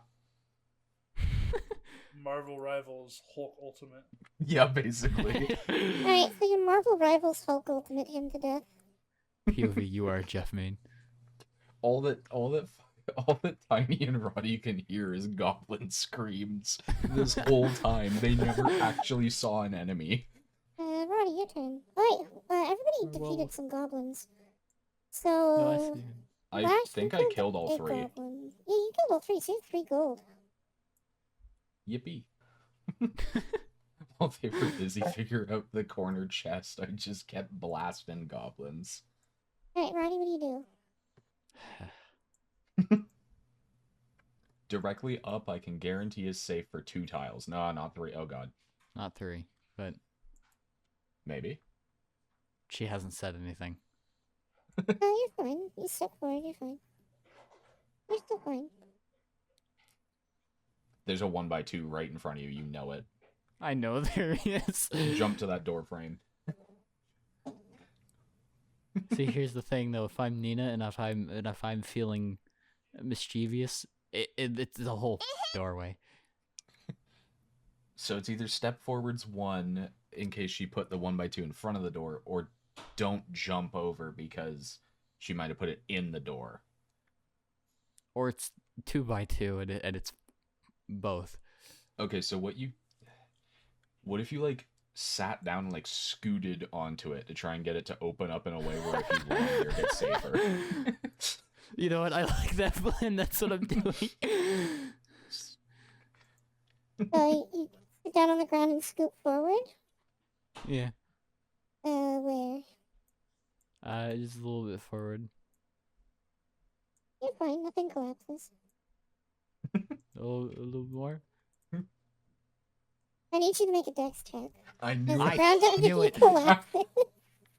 Marvel Rivals Hulk Ultimate. Yeah, basically. Alright, so your Marvel Rivals Hulk ultimate him to death. POV, you are Jeff Main. all that Tiny and Roddy can hear is goblin screams this whole time. They never actually saw an enemy. Roddy, your turn. Alright, everybody Well- defeated some goblins. No, I So, see. I Lash, think you I killed all a 3. goblin. Yeah, you killed all 3, so you have 3 gold. Yippee. While they were busy figuring out the corner chest, I just kept blasting goblins. Alright, Roddy, what do you do? Directly up, I can guarantee is safe for 2 tiles. No, not 3. Oh god. Not 3, but Maybe. she hasn't said anything. No, you're fine. You step forward, you're fine. You're still fine. There's a 1x2 right in front of you. You know it. I know there is. Jump to that door frame. See, here's the thing though. If I'm Nina and if I'm feeling mischievous, it's the whole doorway. So it's either step forwards 1 in case she put the 1x2 in front of the door, or don't jump over because she might have put it in the door. Or it's 2x2 and it's both. Okay, so what if you like sat down and like scooted onto it to try and get it to open up in a way where if you land there, it's safer? You know what? I like that plan. That's what I'm doing. So, you sit down on the ground and scoot forward? Yeah. Where? Just a little bit forward. You're fine, nothing collapses. A little more. I need you to make a dex check. I As knew the I ground under knew you it. collapses.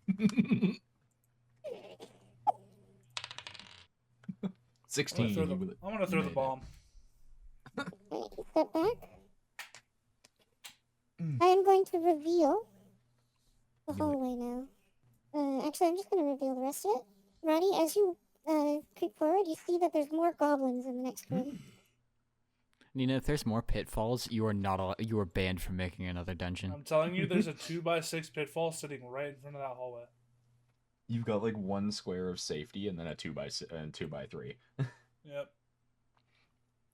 it. 16. I'm gonna throw the made it. bomb. Alright, step back. Mm. I am going to reveal the Do it. hallway now. Actually, I'm just going to reveal the rest of it. Roddy, as you creep forward, you see that there's more goblins in the next room. Nina, if there's more pitfalls, you are not you are banned from making another dungeon. I'm telling you, there's a 2x6 pitfall sitting right in front of that hallway. You've got like one square of safety and then a 2x3. Yep.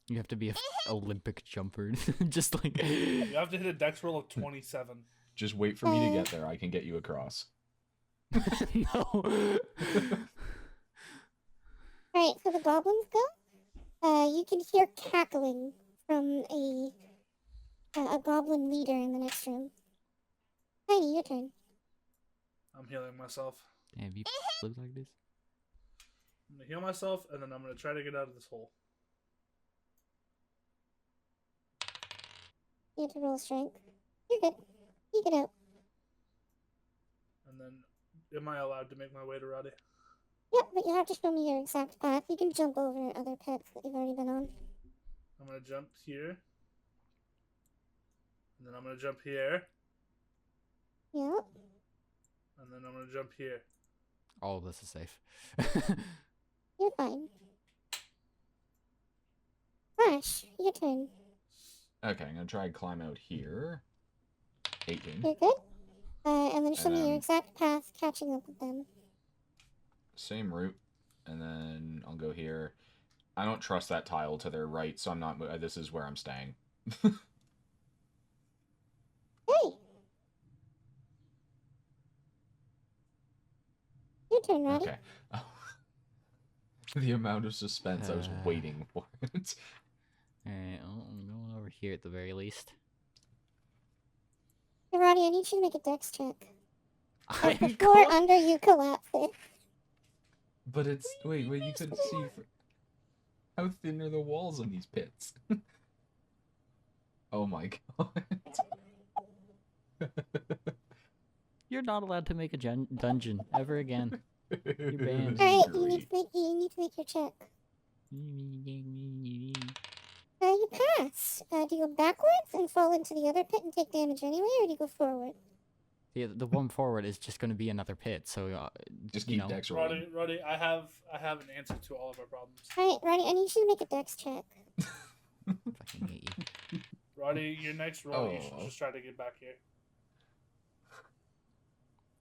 You have to be a Olympic jumper, just like. You have to hit a dex roll of 27. Just wait for me to get there. I can get you across. No. Alright, so the goblins go. You can hear cackling from a goblin leader in the next room. Tiny, your turn. I'm healing myself. Damn, you live like this. I'm gonna heal myself, and then I'm gonna try to get out of this hole. You have to roll strength. You're good. You get out. And then, am I allowed to make my way to Roddy? Yep, but you have to show me your exact path. You can jump over other pets that you've already been on. I'm gonna jump here. And then I'm gonna jump here. Yep. And then I'm gonna jump here. All of this is safe. You're fine. Flash, your turn. Okay, I'm gonna try and climb out here. 18. You're good. And then show And me your then- exact path catching up with them. Same route, and then I'll go here. I don't trust that tile to their right, so I'm not. This is where I'm staying. Hey! Your turn, Roddy. Okay. The amount of suspense I was waiting for it. Alright, well, I'm going over here at the very least. Hey, Roddy, I need you to make a dex check. I'm The floor under you collapses. But it's wait, you couldn't see. How thin are the walls on these pits? Oh my god. You're not allowed to make a dungeon ever again. You're banned. Alright, you Great. need to make your check. You pass. Do you go backwards and fall into the other pit and take damage anyway, or do you go forward? The one forward is just going to be another pit, so Just you keep know. dex rolling. Roddy, I have an answer to all of our problems. Alright, Roddy, I need you to make a dex check. Fucking hate you. Roddy, your next roll, you should Oh. just try to get back here.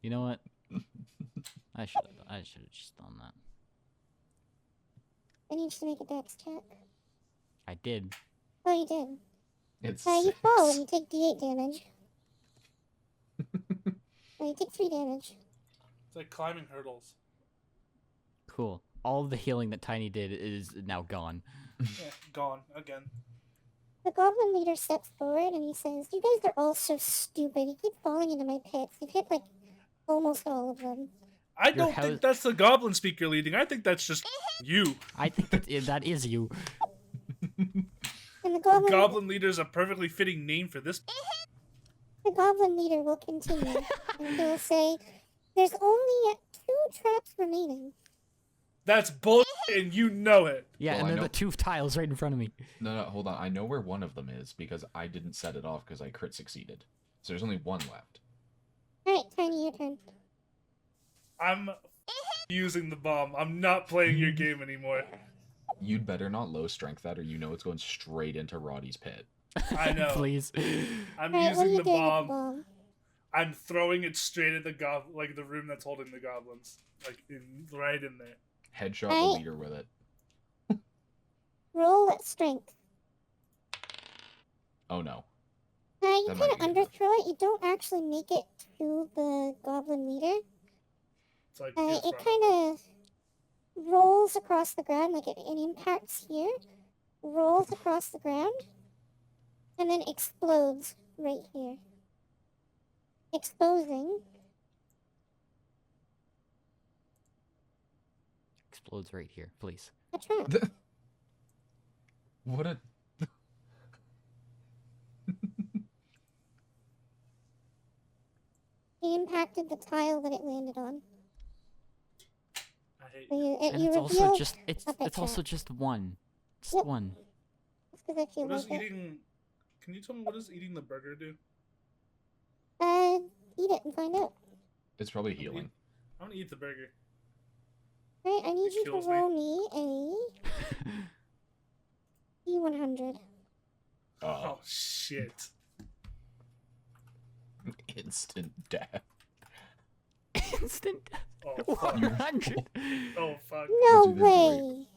You know what? I should have just done that. I need you to make a dex check. I did. Oh, you did. It's You 6. fall and you take d8 damage. You take 3 damage. It's like climbing hurdles. Cool. All of the healing that Tiny did is now gone. Yeah, gone again. The goblin leader steps forward and he says, "You guys are all so stupid. You keep falling into my pits. You've hit, like, almost all of them." I don't house- think that's the goblin speaker leading. I think that's just you. I think that is you. And the goblin Leader is a perfectly fitting name for this. leader will continue. And he will say, "There's only 2 traps remaining." That's bullshit, and you know it. Yeah, Well, and I then know- the 2 tiles right in front of me. No, hold on. I know where one of them is because I didn't set it off because I crit succeeded. So there's only one left. Alright, Tiny, your turn. I'm using the bomb. I'm not playing your game anymore. You'd better not low strength that, or you know it's going straight into Roddy's pit. I know. Please. I'm Alright, what are using you the doing bomb. with the bomb? I'm throwing it straight at the the room that's holding the goblins, right in there. Headshot the Right. leader with it. Roll strength. Oh no. You That kind might of be good enough. underthrow it. You don't actually make it to the goblin leader. It's like It it's kind of rolls across the ground, like it impacts here, rolls across the ground, and then explodes right here. Exposing Explodes right here, please. a trap. What a. It impacted the tile that it landed on. I hate So you. you, And you it's also reveal just it's a picture. also just one. Just Yep. one. Just 'cause I feel What does like it. eating? Can you tell me what does eating the burger do? Eat it and find out. It's probably I'm gonna healing. eat- I'm gonna eat the burger. Right, I need It you to kills me. roll me a D100. Oh shit! Instant death. Instant Oh fuck! 100. Oh fuck! No That's even great. way!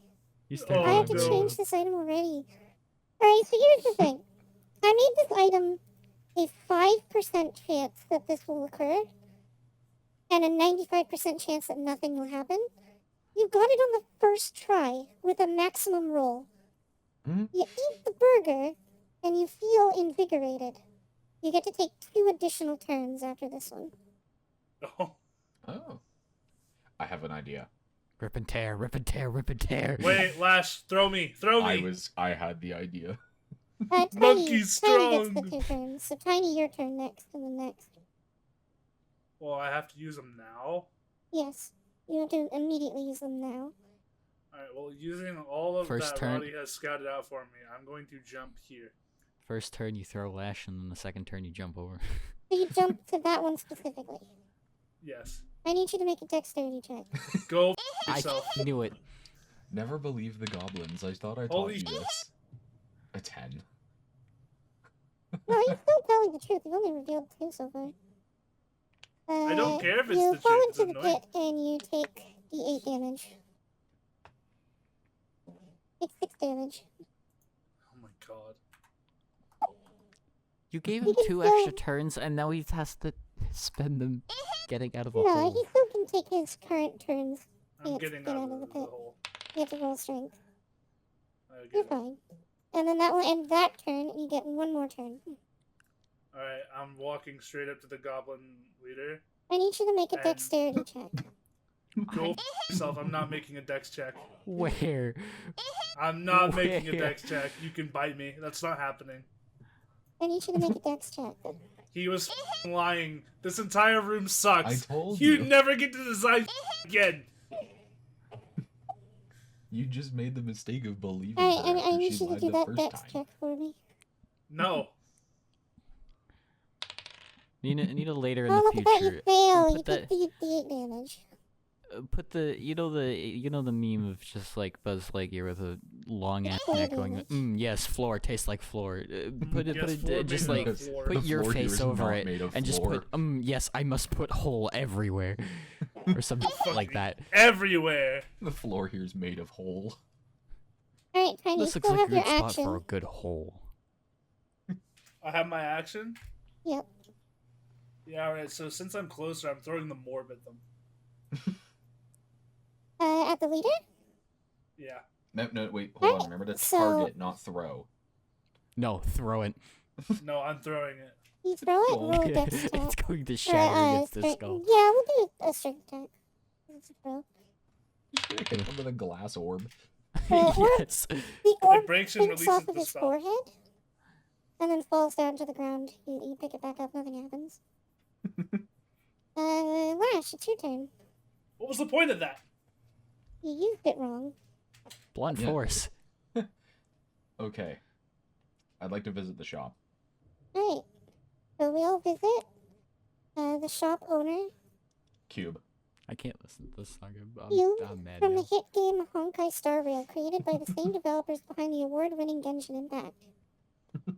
You Oh, start I have to no. change this item already. Alright, so here's the thing. I made this item a 5% chance that this will occur, and a 95% chance that nothing will happen. You got it on the first try with a maximum roll. Mhm. You eat the burger, and you feel invigorated. You get to take 2 additional turns after this one. Oh. Oh. I have an idea. Rip and tear, rip and tear, rip and tear. Wait, Lash, throw me, throw me. I had the idea. Tiny, Monkey Tiny gets strong. the 2 turns, so Tiny, your turn next, and then next. Well, I have to use them now. Yes, you have to immediately use them now. All right. Well, using all of First that turn. Roddy has scouted out for me, I'm going to jump here. First turn you throw Lash, and then the second turn you jump over. So you jump to that one specifically. Yes. I need you to make a dexterity check. Go f- I yourself. knew it. Never believe the goblins. I thought I taught Holy you sh- this. A 10. No, you're still telling the truth. You've only revealed 2 so far. I don't care if it's you the fall truth, it's into the annoying. pit and you take D8 damage. Take 6 damage. Oh my god. You gave You him can 2 still- extra turns, and now he has to spend them getting out of a No, hole. he still can take his current turns. I'm Yes, getting get out out of of the the pit. hole. You have to roll strength. I You're get it. fine. And then that will end that turn, and you get 1 more turn. All right. I'm walking straight up to the goblin leader. I need you to make a And- dexterity check. Go f- yourself. I'm not making a dex check. Where? I'm not making a Where? dex check. You can bite me. That's not happening. I need you to make a dex check. He was f- lying. This entire room sucks. I told You you. never get to design again. You just made the mistake of believing Alright, her I after need she you to lied do the that first dex time. check for me. No. Need a later in Oh, the look at that, you future. fail! Put You that- take the D8 damage. Put the you know the meme of just like Buzz Lightyear with a long ass Floor neck going, damage. yes, floor tastes like floor. Put it, Yes, put it, floor just made like of floor. put The your floor here face is over not it made of and just floor. put yes, I must put hole everywhere, or something like that. Everywhere. The floor here is made of hole. Alright, Tiny, you This looks still like a have good your spot action. for a good hole. I have my action. Yep. Yeah, alright. So since I'm closer, I'm throwing the morb at them. At the leader? Yeah. No, wait, hold on. Remember to So- target, not throw. No, throw it. No, I'm throwing it. You throw it, Oh, roll a dex check. It's going to Or, shatter against the strength- skull. Yeah, we'll do a strength attack. It's a throw. Hit him with a glass orb. Yes. The orb It breaks and picks releases off of the his spell. forehead, and then falls down to the ground. You pick it back up, nothing happens. Lash, it's your turn. What was the point of that? You used it wrong. Blunt Yeah. force. Okay. I'd like to visit the shop. Alright. So we'll visit the shop owner, Cube. I can't listen to this song. You I'm mad from now. the hit game Honkai Star Rail, created by the same developers behind the award-winning Genshin Impact.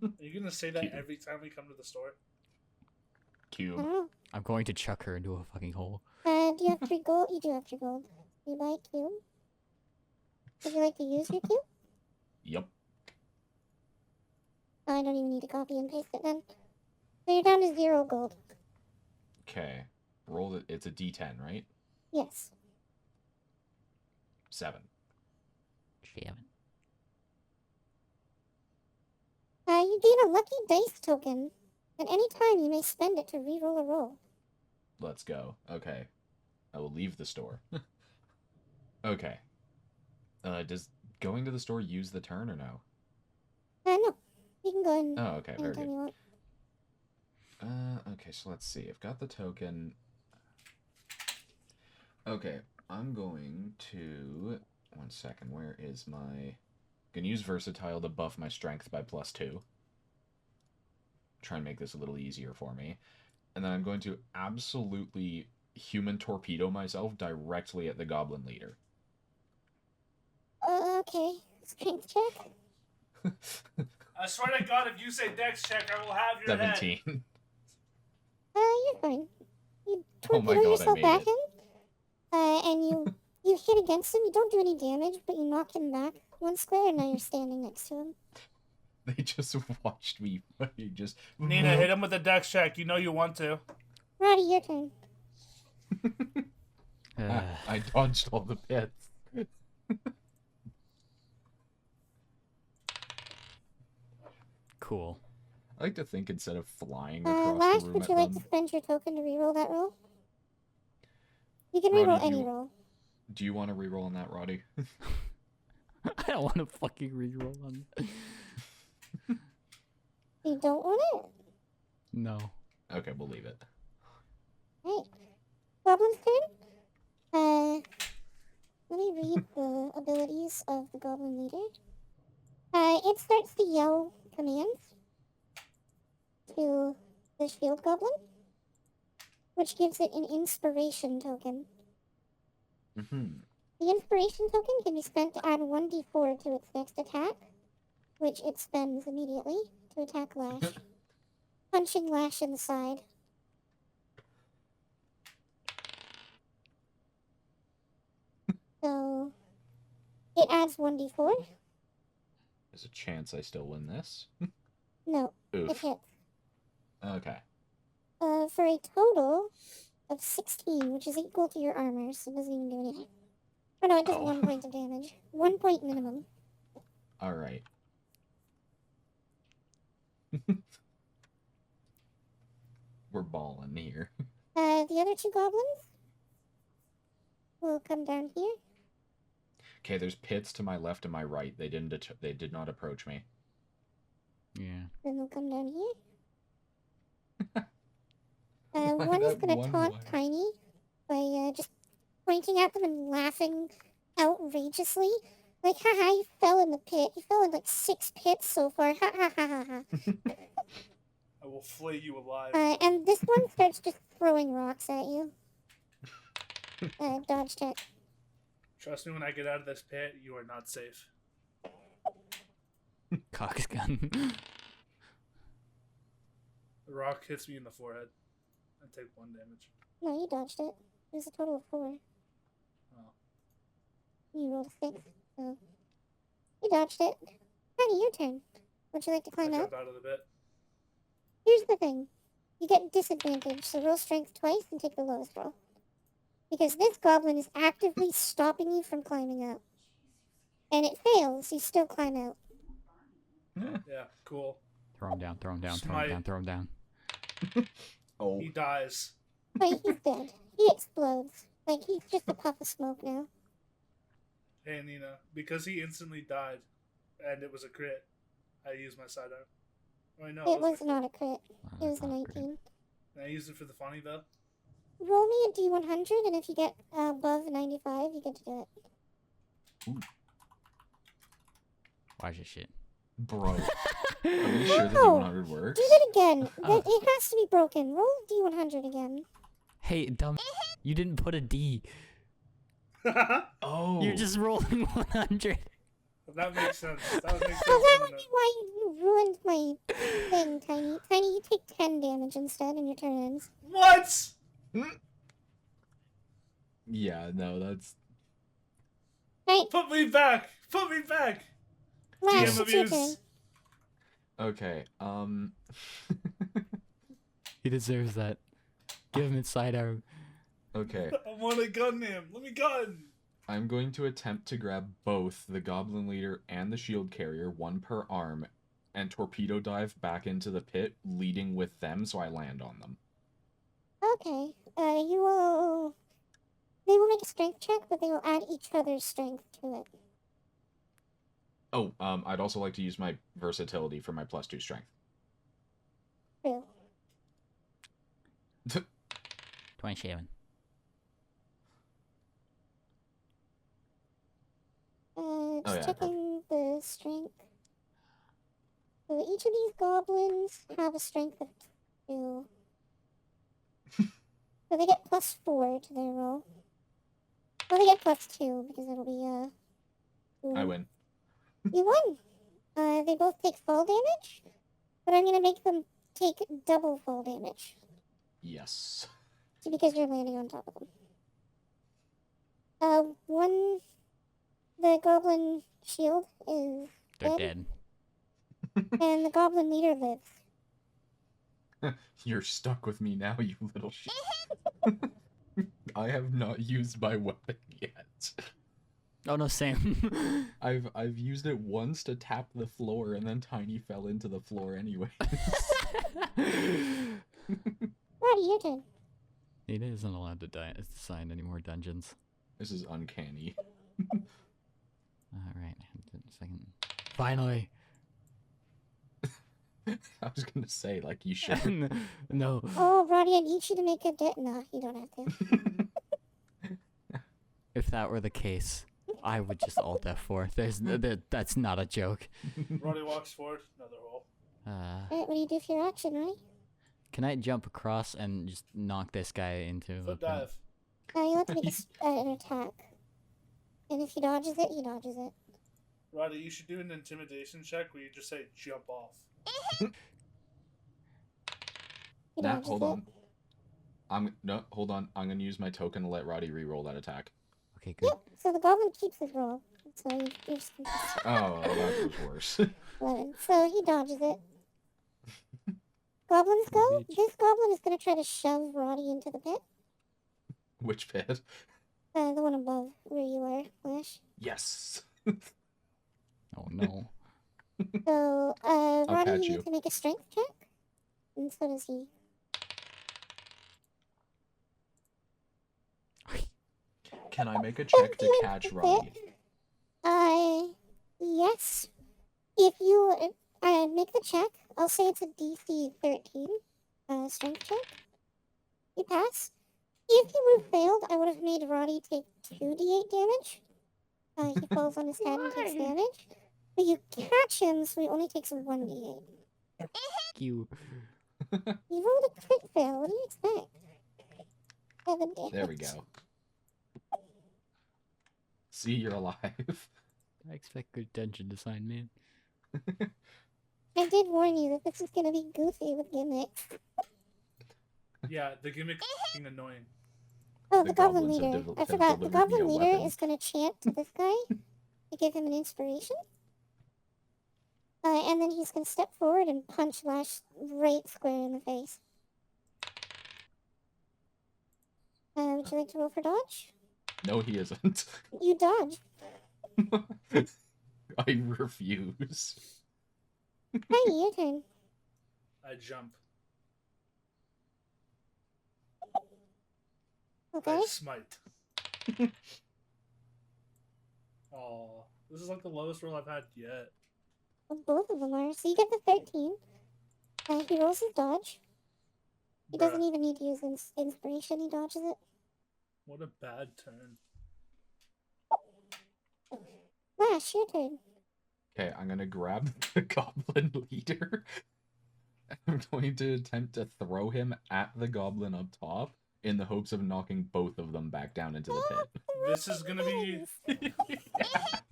Are you gonna say that Cute. every time we come to the store? I Cube. don't know. I'm going to chuck her into a fucking hole. Do you have 3 gold? You do have 3 gold. You buy a cube? Would you like to use your cube? Yep. I don't even need to copy and paste it then. So you're down to 0 gold. Okay. Roll it. It's a D10, right? Yes. 7. Jamming. You gain a lucky dice token. At any time, you may spend it to re-roll a roll. Let's go. Okay. I will leave the store. Okay. Does going to the store use the turn or no? No. You can go in Oh, okay. Very anytime good. you want. Okay, so let's see. I've got the token. Okay. I'm going to... One second, where is my... Gonna use Versatile to buff my strength by +2. Try and make this a little easier for me. And then I'm going to absolutely human torpedo myself directly at the goblin leader. Okay. Strength check. I swear to God, if you say dex check, I will have your head. 17. You're fine. You Oh my torpedo God, I yourself made at it. him, and you hit against him. You don't do any damage, but you knock him back one square, and now you're standing next to him. They just watched me fucking just... Nina, hit him with a dex check. You know you want to. Roddy, your turn. I dodged all the pits. Cool. I like to think instead of flying across Lash, the room would at you like them... to spend your token to reroll that roll? You can Roddy, reroll do any you- roll. Do you want to reroll on that, Roddy? I don't want to fucking reroll on that. You don't want it? No. Okay, we'll leave it. Right. Goblin's turn. Let me read the abilities of the goblin leader. It starts to yell commands to the shield goblin, which gives it an inspiration token. Mm-hmm. The inspiration token can be spent to add 1d4 to its next attack, which it spends immediately to attack Lash. Punching Lash in the side. So, it adds 1d4. There's a chance I still win this. No, it Oof. hits. Okay. For a total of 16, which is equal to your armor, so it doesn't even do anything. Oh no, it does Oh. 1 point of damage. 1 point minimum. Alright. We're balling here. The other 2 goblins will come down here. Okay, there's pits to my left and my right. They did not approach me. Yeah. Then they'll come down here. Why One is that gonna one taunt wire? Tiny by just pointing at them and laughing outrageously. Like, haha, you fell in the pit. You fell in like 6 pits so far. Ha ha ha ha ha. I will flay you alive. And this one starts just throwing rocks at you. Dodge check. Trust me, when I get out of this pit, you are not safe. Cox gun. The rock hits me in the forehead. I take 1 damage. No, you dodged it. It was a total of 4. Oh. You rolled a 6, so... You dodged it. Honey, your turn. Would you like to I jump climb up? out of the pit. Here's the thing. You get disadvantage, so roll strength twice and take the lowest roll. Because this goblin is actively stopping you from climbing up. And it fails, you still climb out. Yeah, cool. Throw him down, throw him down, throw him Smite. down, throw him down. Oh. He dies. Wait, he's dead. He explodes. Like, he's just a puff of smoke now. Hey, Nina, because he instantly died, and it was a crit, I used my sidearm. Oh, no, It was not a crit. Oh, It was that's a not great. 19. And I used it for the funny, though. Roll me a d100, and if you get above 95, you get to do it. Watch this shit. Bro. Are you sure the No. D100 works? Do it again. It has to be broken. Roll d100 again. Hey, dumb. You didn't put a D. Oh. You're just rolling 100. That makes sense. That would make sense. So that would wouldn't be it? why you ruined my thing, Tiny. Tiny, you take 10 damage instead, and your turn ends. What? Yeah, no, that's... Right, Put me back! Put me back! Lash, DM it's your turn. abuse. Okay, He deserves that. Give him his sidearm. Okay, I want to gun him. Let me gun. I'm going to attempt to grab both the Goblin Leader and the Shield Carrier, one per arm, and torpedo dive back into the pit, leading with them so I land on them. Okay, you will... They will make a strength check, but they will add each other's strength to it. Oh, I'd also like to use my versatility for my +2 strength. True. 27. Just yeah, checking the strength. So each of these goblins have a strength of 2. So they get +4 to their roll. Well, they get +2 because it'll be I win. You won. They both take fall damage, but I'm gonna make them take double fall damage Yes. because you're landing on top of them. The goblin shield is They're dead, dead. and the goblin leader lives. You're stuck with me now, you little shit. I have not used my weapon yet. Oh no, Sam. I've used it once to tap the floor, and then Tiny fell into the floor anyway. Roddy, your turn. He isn't allowed to sign any more dungeons. This is uncanny. Alright, second. Finally! I was gonna say, like, you should. No. Oh, Roddy, I need you to make a debt. No, you don't have to. If that were the case, I would just alt F4. That's not a joke. Roddy walks forward, another roll. Alright, what do you do for your action, Roddy? Can I jump across and just knock this guy into the Foot dive. You have to make an attack. And if he dodges it, he dodges it. Roddy, you should do an intimidation check where you just say jump off. He Nah, dodges hold it. on. Hold on. I'm gonna use my token to let Roddy re-roll that attack. Okay, good. Yep, so the goblin keeps his roll. So you're just Oh, that was worse. 11. So he dodges it. Goblins go. Bitch. This goblin is going to try to shove Roddy into the pit. Which pit? The one above where you are, Flash. Yes. Oh no. So, Roddy, catch you you. need to make a strength check. And so does he. Can I make a check to catch Roddy? Yes. If you make the check, I'll say it's a DC 13 strength check. You pass. If you would have failed, I would have made Roddy take 2d8 damage. He falls on his head and takes damage. But you catch him, so he only takes 1d8. You. You rolled a crit fail. What do you expect? 7 damage. There we go. See, you're alive. I expect good dungeon design, man. I did warn you that this is gonna be goofy with gimmicks. Yeah, the gimmick is f***ing annoying. Oh, The the goblin goblins have leader. I have forgot. The delivered me a goblin leader weapon. is gonna chant to this guy to give him an inspiration. And then he's gonna step forward and punch Lash right square in the face. Would you like to roll for dodge? No, he isn't. You dodge. I refuse. Hey, your turn. I jump. Okay. I smite. Oh, this is like the lowest roll I've had yet. Well, both of them are. So you get the 13. He rolls his dodge. He doesn't Bruh, even need to use inspiration. He dodges it. what a bad turn. Lash, your turn. Okay, I'm gonna grab the goblin leader. I'm going to attempt to throw him at the goblin up top in the hopes of knocking both of them back down into the pit. This is gonna be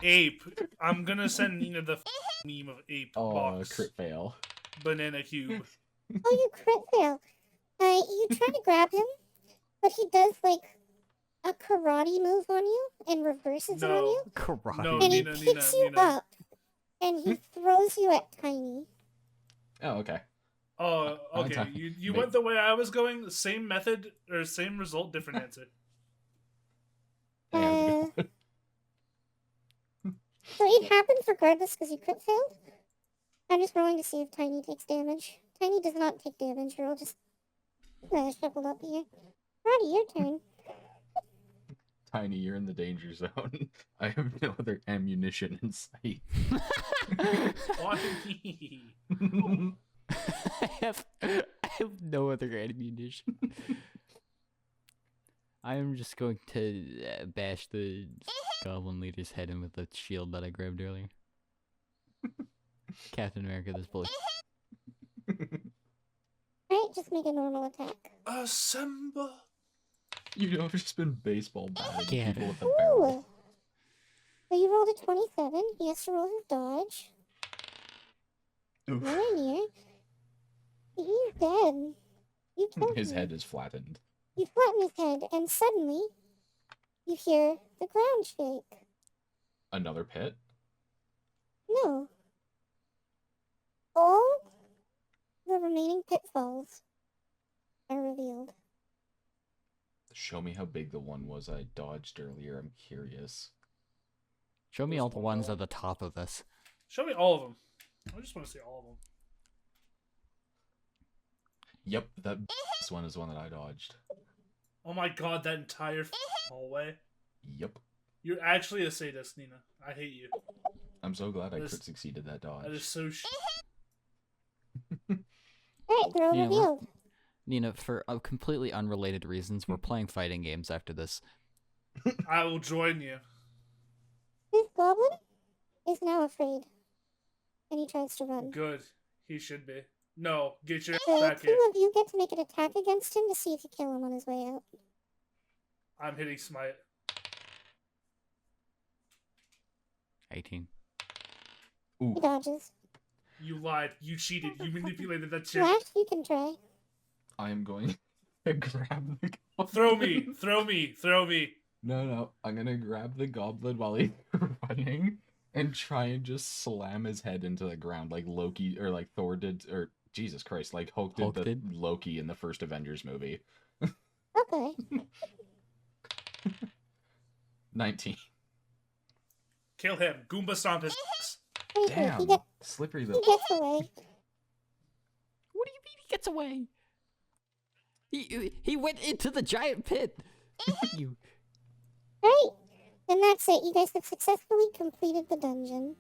ape. I'm gonna send Nina the meme of ape Oh, box crit fail. banana cube. Oh, you crit fail. You try to grab him, but he does like a karate move on you and reverses it on No. you, Karate. No, and he Nina, picks you Nina. up, and he throws you at Tiny. Oh, okay. Oh, On okay. time. You Make- went the way I was going. Same method or same result, different answer. Uh, so it happens regardless because you crit failed. I'm just rolling to see if Tiny takes damage. Tiny does not take damage. You're all just shuffled up here. Roddy, your turn. Tiny, you're in the danger zone. I have no other ammunition in sight. Why me? I have no other ammunition. I'm just going to bash the goblin leader's head in with the shield that I grabbed earlier. Captain America, this bullet. Alright, just make a normal attack. Assemble. You know, I've just been baseball batting Yeah. people with a barrel. Ooh! So you rolled a 27. He has to roll his dodge. Oof. Nowhere near. He's dead. You killed His him. head is flattened. You flatten his head, and suddenly, you hear the ground shake. Another pit? No. All the remaining pitfalls are revealed. Show me how big the one was I dodged earlier. I'm curious. Show me all the ones at the top of this. Show me all of them. I just want to see all of them. Yep, that one is one that I dodged. Oh my god, that entire hallway. Yep. You're actually a sadist, Nina. I hate you. I'm so glad I This- crit succeeded that dodge. That is so Alright, they're all Yeah, we're- revealed. Nina, for completely unrelated reasons, we're playing fighting games after this. I will join you. This goblin is now afraid. And he tries to run. Good. He should be. No, get your The back two here. of you get to make an attack against him to see if you kill him on his way out. I'm hitting smite. 18. He Ooh, dodges. You lied. You cheated. You manipulated that shit. Flash, you can try. I am going to grab the goblin. Throw me. Throw me. Throw me. No, I'm gonna grab the goblin while he's running and try and just slam his head into the ground like Loki, or like Thor did, or Jesus Christ, like Hulk did Hulk the did? Loki in the first Avengers movie. Okay. 19. Kill him. Goomba stomp his ass. Wait, Damn, he slippery he though. gets away. What do you mean he gets away? He went into the giant pit. You. Right. And that's it. You guys have successfully completed the dungeon.